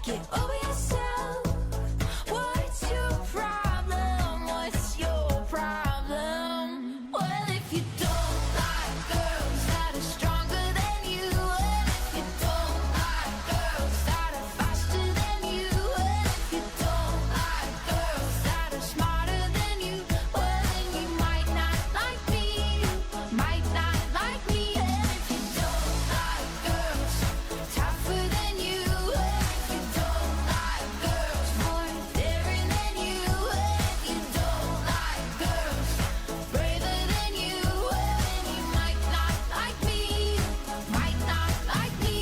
Get over yourself, what's your problem? What's your problem? Well, if you don't like girls that are stronger than you, well, if you don't like girls that are faster than you, well, if you don't like girls that are smarter than you, well, then you might not like me, might not like me. And if you don't like girls tougher than you, well, if you don't like girls more daring than you, well, if you don't like girls braver than you, well, then you might not like me, might not like me.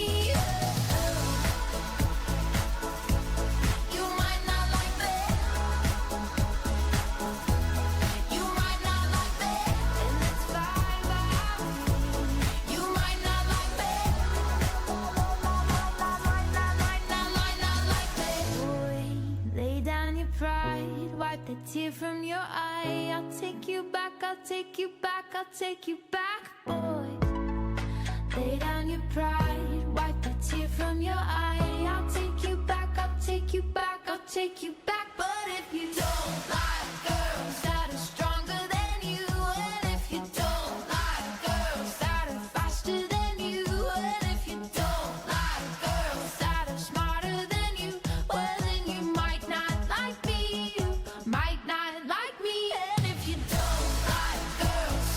You might not like me. You might not like me, and that's fine by me. You might not like me. Might not like me. Boy, lay down your pride, wipe the tear from your eye. I'll take you back, I'll take you back, I'll take you back, boy. Lay down your pride, wipe the tear from your eye. I'll take you back, I'll take you back, I'll take you back. But if you don't like girls that are stronger than you, and if you don't like girls that are faster than you, and if you don't like girls that are smarter than you, well, then you might not like me, you might not like me. And if you don't like girls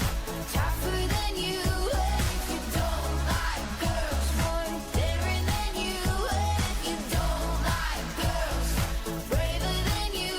tougher than you, and if you don't like girls more daring than you, and if you don't like girls braver than you,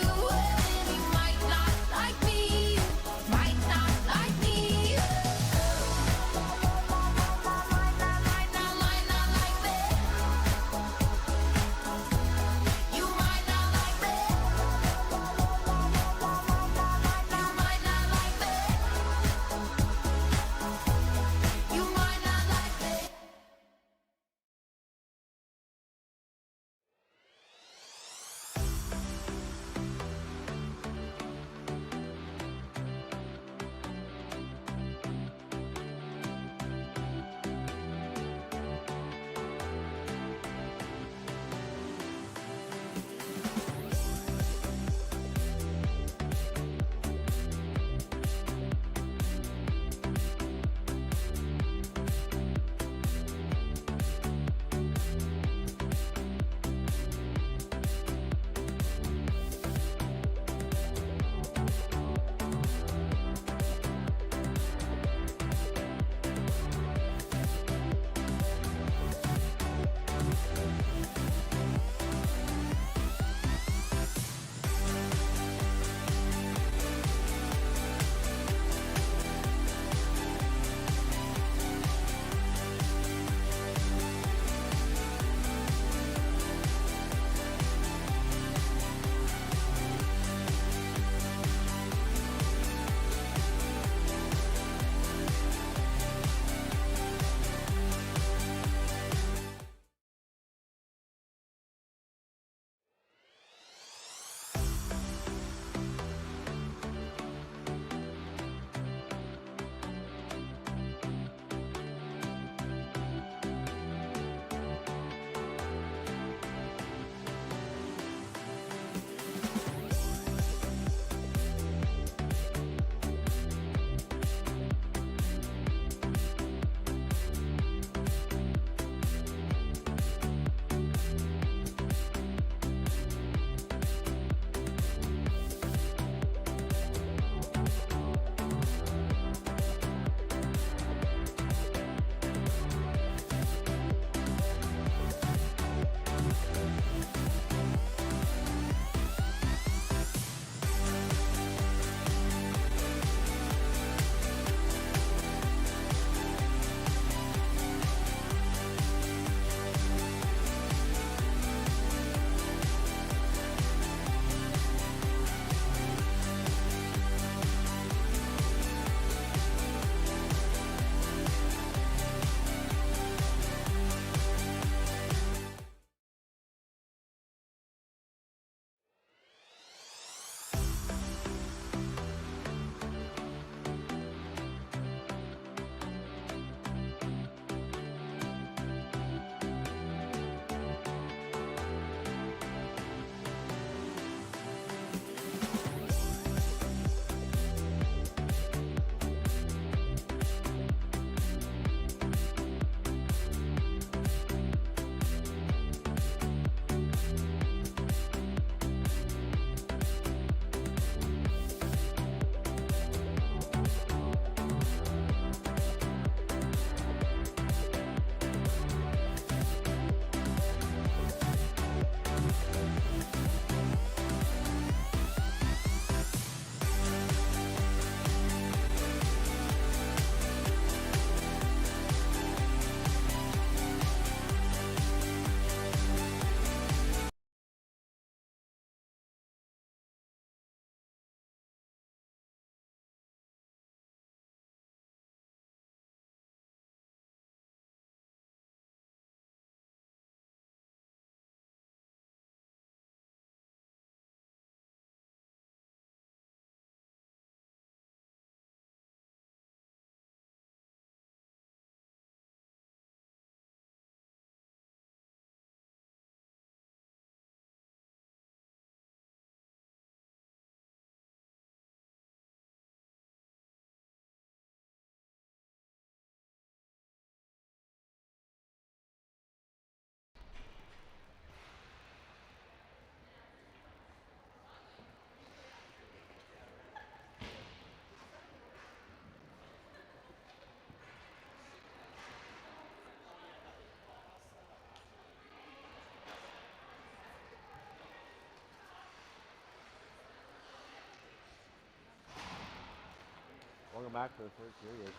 Welcome back to the third period.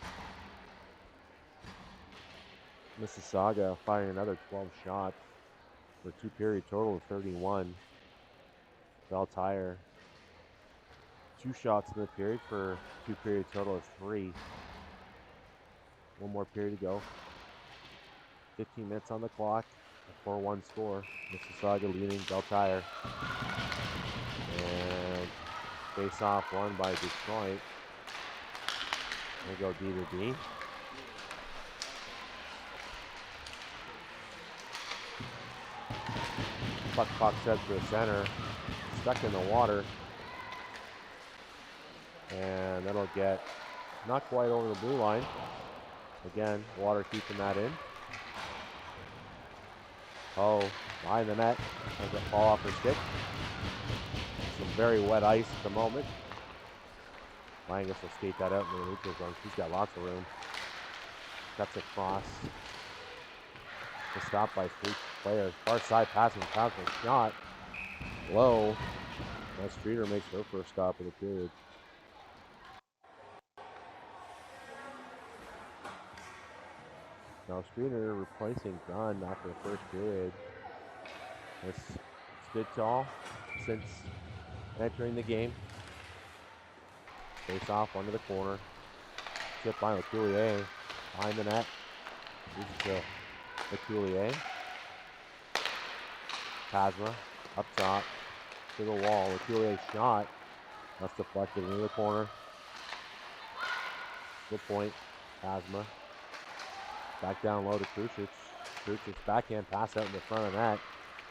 Mississauga firing another 12 shots for a 2-period total of 31. Belle Tire, 2 shots in the period for a 2-period total of 3. One more period to go. 15 minutes on the clock. A 4-1 score. Mississauga leading Belle Tire. And face off won by Detroit. They go D to D. Puck pops out to the center. Stuck in the water. And that'll get not quite over the blue line. Again, water keeping that in. Oh, behind the net. Has it fall off her stick. Some very wet ice at the moment. Langus will skate that out in the neutral zone. She's got lots of room. Cuts across. Stopped by 3 players. Far side passing shot. Low. Now Streeter makes her first stop of the period. Now Streeter replacing Gunn after the first period. This stood tall since entering the game. Face off under the corner. Tip by LeCoulier. Behind the net. Uses to LeCoulier. Pasma up top. To the wall. LeCoulier shot. That's deflected into the corner. Good point. Pasma. Back down low to Krucic. Krusic's backhand pass out in the front of the net.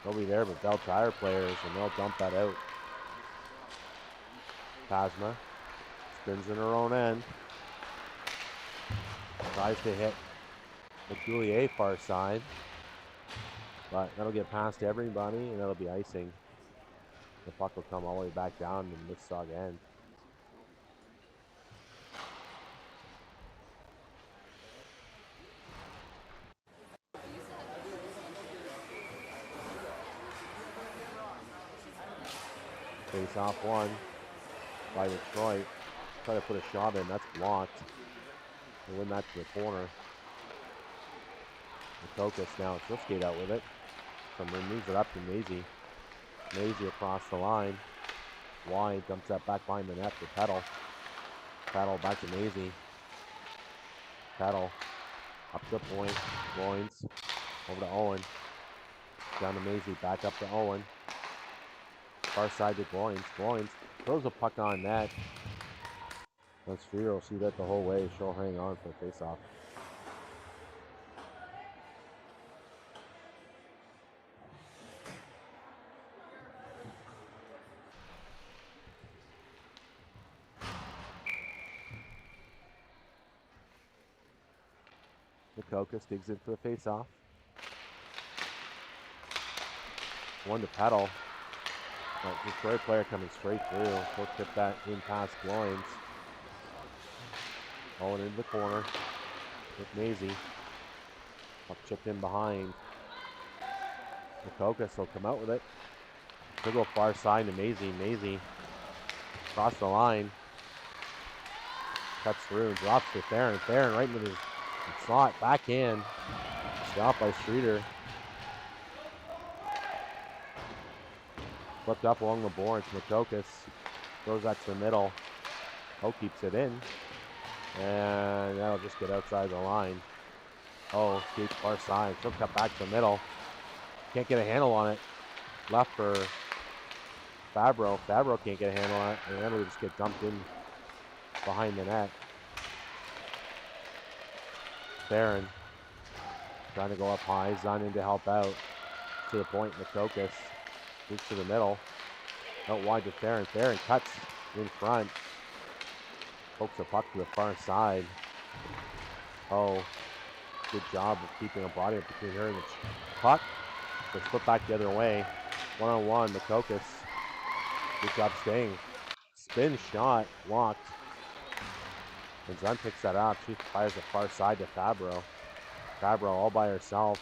They'll be there, but Belle Tire players, and they'll dump that out. Pasma spins in her own end. Tries to hit the Goulier far side. But that'll get past everybody, and that'll be icing. The puck will come all the way back down to the Mississauga end. Face off one by Detroit. Try to put a shot in. That's blocked. They win that to the corner. The Focus now. She'll skate out with it. Someone moves it up to Maisie. Maisie across the line. Wide. Dumps that back behind the net for Petal. Petal back to Maisie. Petal up to the point. Loins. Over to Owen. Down to Maisie. Back up to Owen. Far side to Gloins. Gloins throws a puck on net. And Streeter will see that the whole way. She'll hang on for the face-off. Kokas digs in for the face-off. One to Petal. Detroit player coming straight through. She'll tip that in past Gloins. Owen into the corner with Maisie. Puck chipped in behind. Kokas will come out with it. She'll go far side to Maisie. Maisie across the line. Cuts through and drops to Theron. Theron right into the slot. Backhand. Stopped by Streeter. Flipped up along the boards. Makokas throws that to the middle. Oh, keeps it in. And that'll just get outside the line. Oh, skates far side. She'll cut back to the middle. Can't get a handle on it. Left for Fabro. Fabro can't get a handle on it. And then it'll just get dumped in behind the net. Theron trying to go up high. Zun in to help out. To the point, Makokas. Moves to the middle. Out wide to Theron. Theron cuts in front. Pokes the puck to the far side. Oh, good job of keeping a body up between her and the puck. Let's flip back the other way. One-on-one, Makokas. Good job staying. Spin shot, blocked. And Zun picks that up. She fires the far side to Fabro. Fabro all by herself.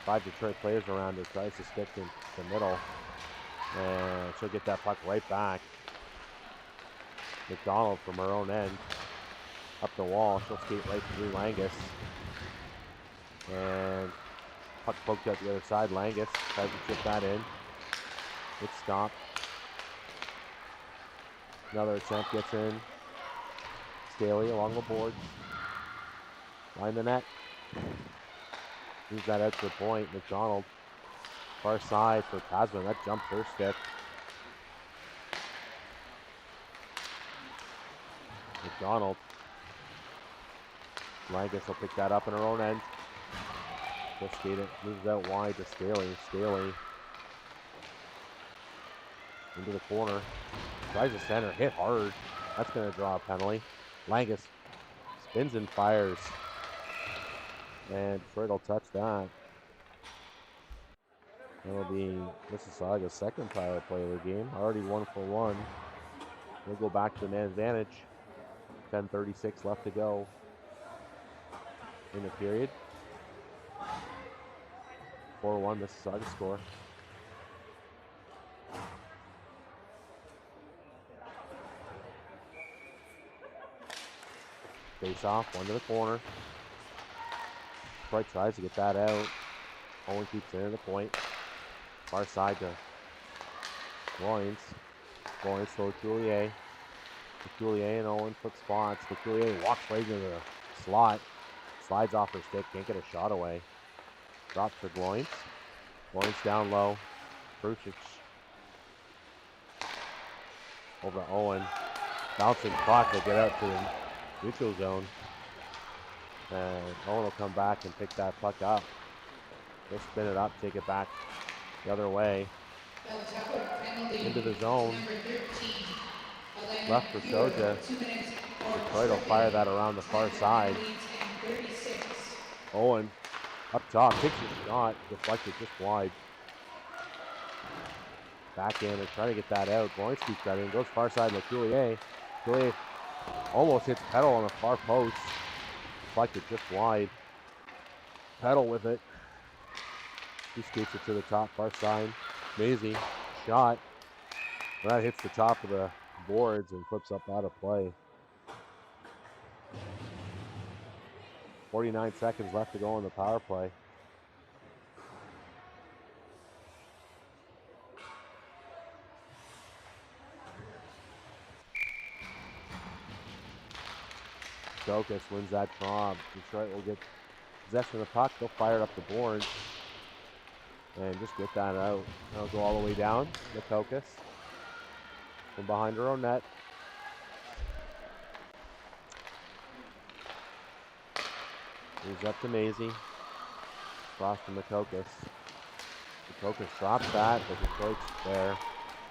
5 Detroit players around her. Tries to stick in the middle. And she'll get that puck right back. McDonald from her own end. up the wall. She'll skate right through Langus. And puck poked out the other side. Langus tries to chip that in. It's stopped. Another attempt gets in. Staley along the boards. Line the net. Moves that out to the point. McDonald. Far side for Tasman. That jumped her stick. McDonald. Langus will pick that up in her own end. She'll skate it. Moves out wide to Staley. Staley. Into the corner. Tries to center. Hit hard. That's going to draw a penalty. Langus spins and fires. And Detroit will touch that. That'll be Mississauga's second power play of the game. Already 1 for 1. We'll go back to the man advantage. 10:36 left to go in the period. 4-1 Mississauga score. Face off, one to the corner. Detroit tries to get that out. Owen keeps it in the point. Far side to Loins. Loins to Coulier. Coulier and Owen flip spots. Coulier walks right into the slot. Slides off her stick. Can't get a shot away. Drops for Loins. Loins down low. Brucic. Over to Owen. Bouncing puck to get out to the neutral zone. And Owen will come back and pick that puck up. They'll spin it up, take it back the other way. Into the zone. Left for Soja. Detroit will fire that around the far side. Owen up top, takes a shot, deflected just wide. Backhander, trying to get that out. Loins keeps that in, goes far side to Coulier. Coulier almost hits Pedal on the far post. Deflected just wide. Pedal with it. He skates it to the top, far side. Maisie, shot. That hits the top of the boards and flips up out of play. 49 seconds left to go on the power play. Dokas wins that draw. Detroit will get possession of the puck. They'll fire it up the boards. And just get that out. They'll go all the way down. Dokas. From behind her own net. Moves up to Maisie. Cross to Makokas. Makokas drops that, but Detroit's there.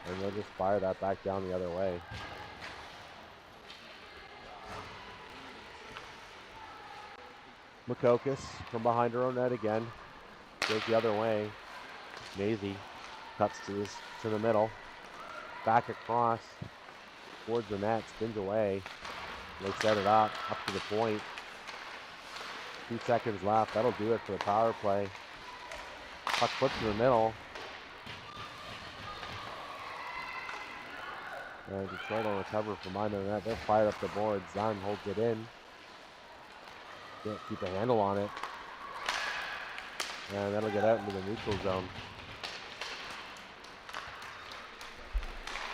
And they'll just fire that back down the other way. Makokas from behind her own net again. Goes the other way. Maisie cuts to the middle. Back across. Towards the net. Spins away. They set it up to the point. 2 seconds left. That'll do it for the power play. Puck flips to the middle. And Detroit will recover from behind the net. They'll fire up the board. Zahn holds it in. Can't keep a handle on it. And that'll get out into the neutral zone.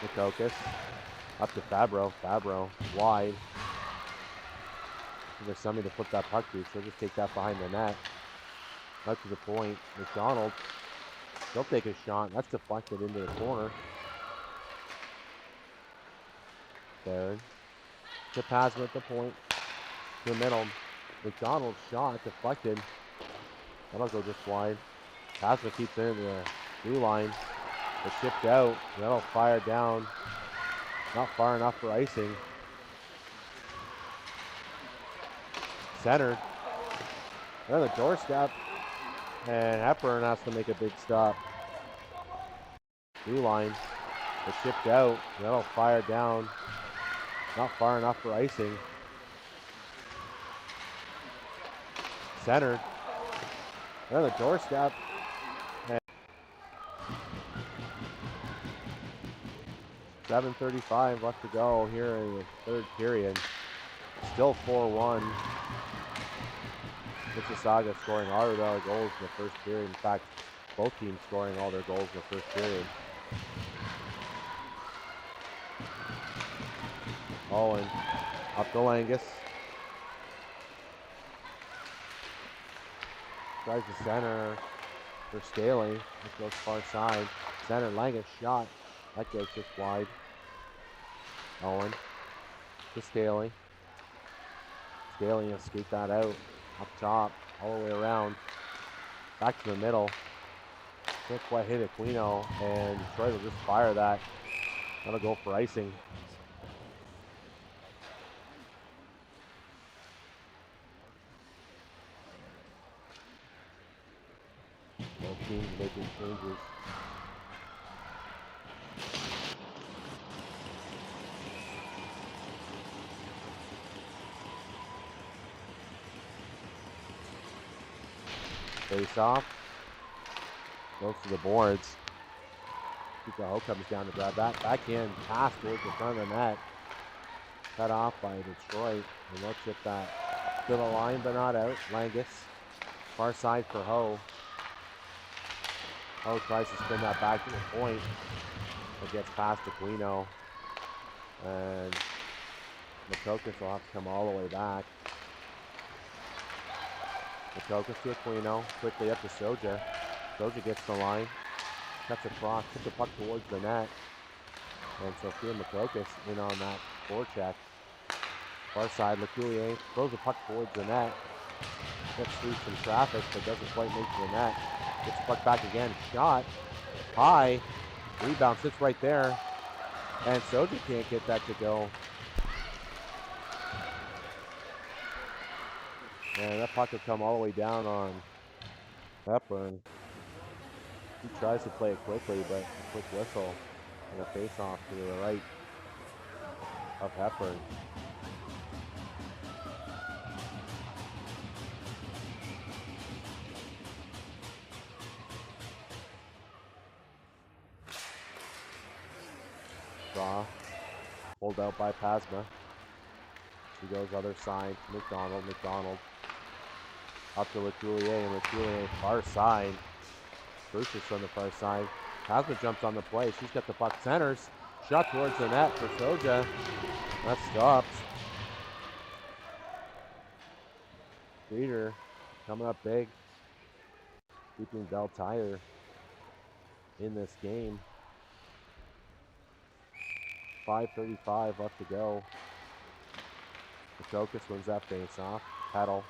Makokas up to Fabro. Fabro wide. There's somebody to flip that puck to, so just take that behind the net. Out to the point. McDonald. They'll take a shot. That's deflected into the corner. There. To Pasma at the point. To the middle. McDonald's shot deflected. That'll go just wide. Pasma keeps it in the blue line. It's shipped out. That'll fire down. Not far enough for icing. Centered. They're on the doorstep. And Hepburn has to make a big stop. Blue line. It's shipped out. That'll fire down. Not far enough for icing. Centered. They're on the doorstep. And 7:35 left to go here in the third period. Still 4-1. Mississauga scoring all of their goals in the first period. In fact, both teams scoring all their goals in the first period. Owen up to Langus. Tries the center for Staley. It goes far side. Center Langus shot. That goes just wide. Owen to Staley. Staley will scoot that out. Up top, all the way around. Back to the middle. Can't quite hit Aquino, and Detroit will just fire that. That'll go for icing. Both teams making changes. Face off. Goes to the boards. Ho comes down to grab that. Backhand pass towards the front of the net. Cut off by Detroit. And they'll chip that to the line, but not out. Langus. Far side for Ho. Ho tries to spin that back to the point. It gets past Aquino. And Makokas will have to come all the way back. Makokas to Aquino. Quickly up to Soja. Soja gets the line. Cuts across. Puts the puck towards the net. And Sophia Makokas in on that forecheck. Far side, LeCoulier throws the puck towards the net. Gets through some traffic, but doesn't quite make the net. Gets the puck back again. Shot. High. Rebound sits right there. And Soja can't get that to go. And that puck will come all the way down on Hepburn. He tries to play it quickly, but a quick whistle and a face-off to the right of Hepburn. Draw. Pulled out by Pasma. He goes other side. McDonald. Up to LeCoulier, and LeCoulier far side. Bruce on the far side. Pasma jumps on the play. She's got the puck. Centers. Shot towards the net for Soja. That stops. Streeter coming up big. Keeping Belle Tire in this game. 5:35 left to go. Makokas wins that face off. Pedal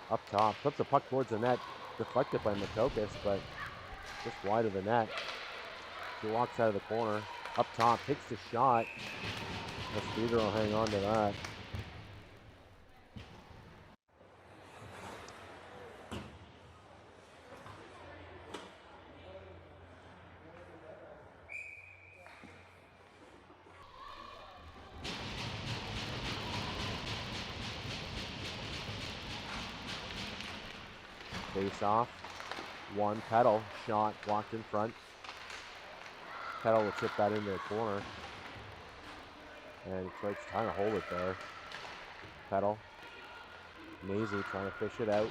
up top. Flips the puck towards the net. Deflected by Makokas, but just wide of the net. She walks out of the corner. Up top. Takes the shot. The Streeter will hang on to that. Face off. One. Pedal. Shot. Blocked in front. Pedal will chip that into the corner. And Detroit's trying to hold it there. Pedal. Maisie trying to fish it out.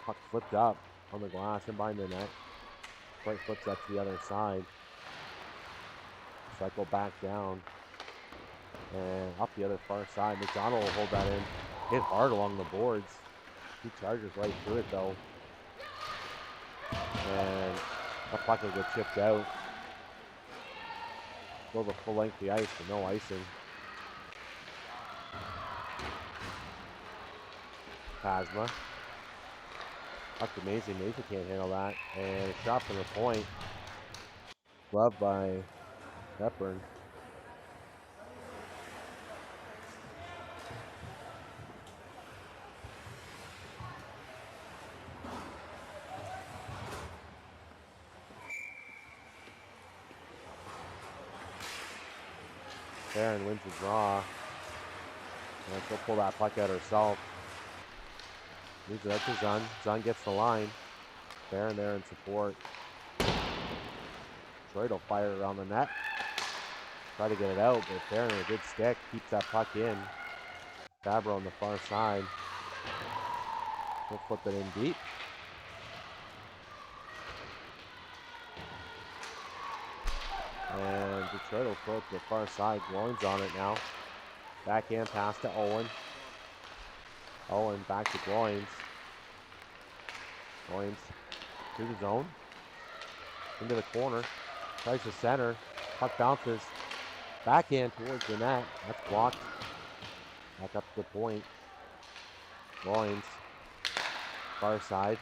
Puck flipped up on the glass and behind the net. Detroit flips that to the other side. Cycle back down. And up the other far side. McDonald will hold that in. Hit hard along the boards. He charges right through it though. And that puck will get chipped out. Go the full length of the ice, but no icing. Pasma. Puck to Maisie. Maisie can't handle that. And a shot from the point. Gloved by Hepburn. Barron wins the draw. And she'll pull that puck out herself. Leaves it out to Zun. Zun gets the line. Barron there in support. Detroit will fire around the net. Try to get it out, but Farron, a good stick, keeps that puck in. Fabro on the far side. He'll flip it in deep. And Detroit will throw it to the far side. Groins on it now. Backhand pass to Owen. Owen back to Groins. Groins to the zone. Into the corner. Tries to center. Puck bounces. Backhand towards the net. That's blocked. Back up to the point. Groins. Far side.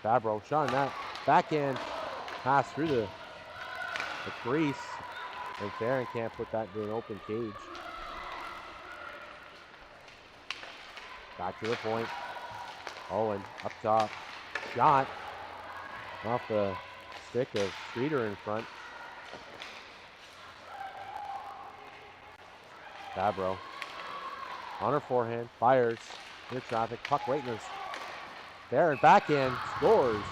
Fabro shot on that. Backhand pass through the crease. And Farron can't put that into an open cage. Back to the point. Owen up top. Shot off the stick of Streeter in front. Fabro on her forehand. Fires. Near traffic. Puck right in his. Farron backhand. Scores.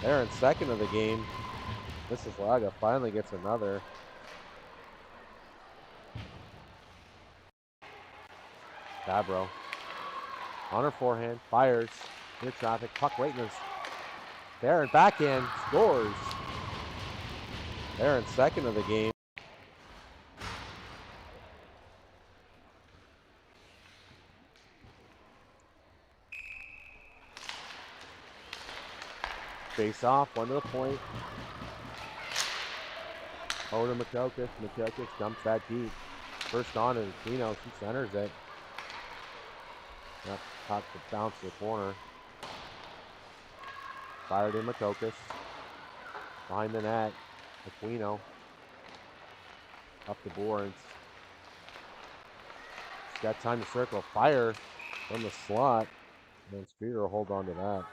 Farron second of the game. Mississauga finally gets another. Fabro on her forehand, fires, near traffic, puck right in his. Farron backhand, scores. Farron second of the game. Face off, one to the point. Over to Makokis. Makokis dumps that deep. First on is Aquino. She centers it. That puck to bounce to the corner. Fired in Makokis. Behind the net. Aquino. Up the boards. She's got time to circle. Fire from the slot. And Streeter will hold on to that.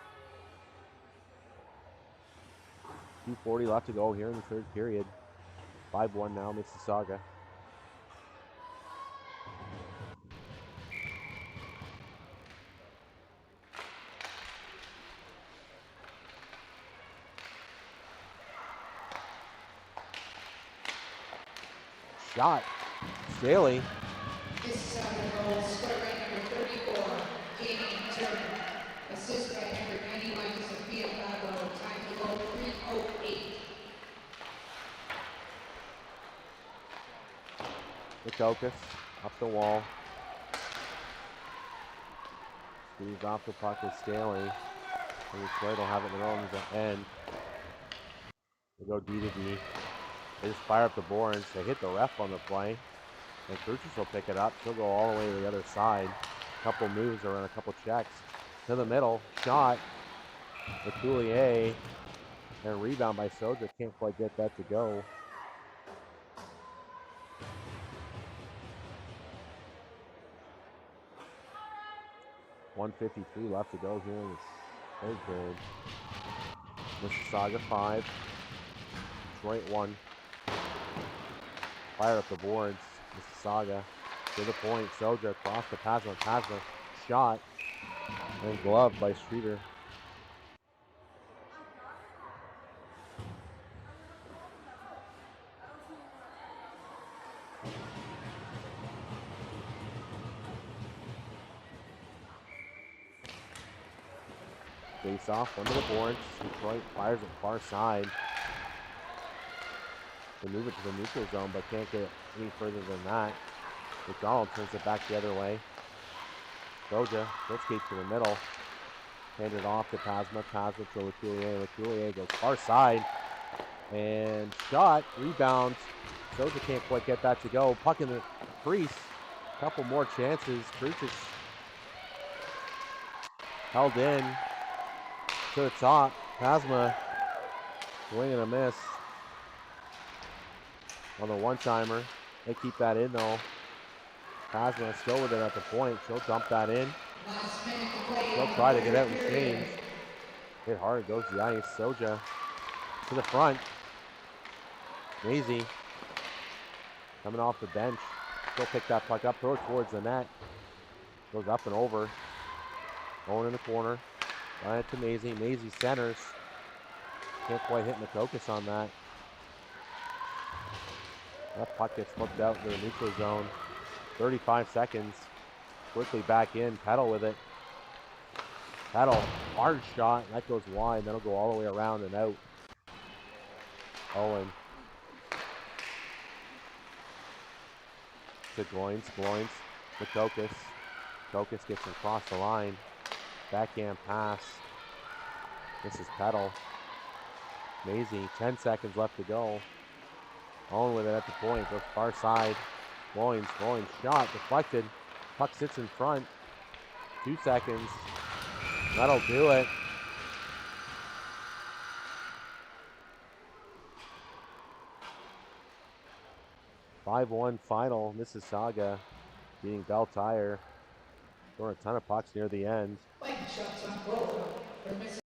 2:40 left to go here in the third period. 5-1 now, Mississauga. Shot. Staley. Mississauga goal scored by number 34, Jamie Turner. Assist by number 91, Sophia Fabro. Time to goal 3:08. Makokis up the wall. Squeeze off the puck with Staley. And Detroit will have it in the middle of the end. They go D to D. They just fire up the boards. They hit the ref on the play. And Crucis will pick it up. She'll go all the way to the other side. A couple moves around, a couple checks. To the middle. Shot. The Coulier. And rebound by Soja. Can't quite get that to go. .153 left to go here in the third period. Mississauga 5. Detroit 1. Fire up the boards. Mississauga to the point. Soja across to Pasma. Pasma shot. And glove by Streeter. Face off, one to the boards. Detroit fires it far side. They move it to the neutral zone, but can't get any further than that. McDonald turns it back the other way. Soja, let's skate to the middle. Hand it off to Pasma. Pasma to LeCoulier. LeCoulier goes far side. And shot, rebound. Soja can't quite get that to go. Puck in the crease. Couple more chances. Crucis held in to the top. Pasma swing and a miss on the one-timer. They keep that in though. Pasma still with it at the point. She'll dump that in. She'll try to get out and change. Hit hard, goes the ice. Soja to the front. Maisie coming off the bench. She'll pick that puck up, throw it towards the net. Goes up and over. Going in the corner. Right to Maisie. Maisie centers. Can't quite hit Makokis on that. That puck gets flipped out into the neutral zone. 35 seconds. Quickly back in. Peddle with it. Peddle. Hard shot. That goes wide. That'll go all the way around and out. Owen. To Gloins. Gloins. To Kokas. Kokas gets across the line. Backhand pass. This is Peddle. Maisie. 10 seconds left to go. Owen with it at the point. Goes far side. Gloins. Gloins shot. Deflected. Puck sits in front. 2 seconds. That'll do it. (5-1) final. Mississauga beating Belle Tire. Scoring a ton of pucks near the end. Fighting shots on goal for Mississauga.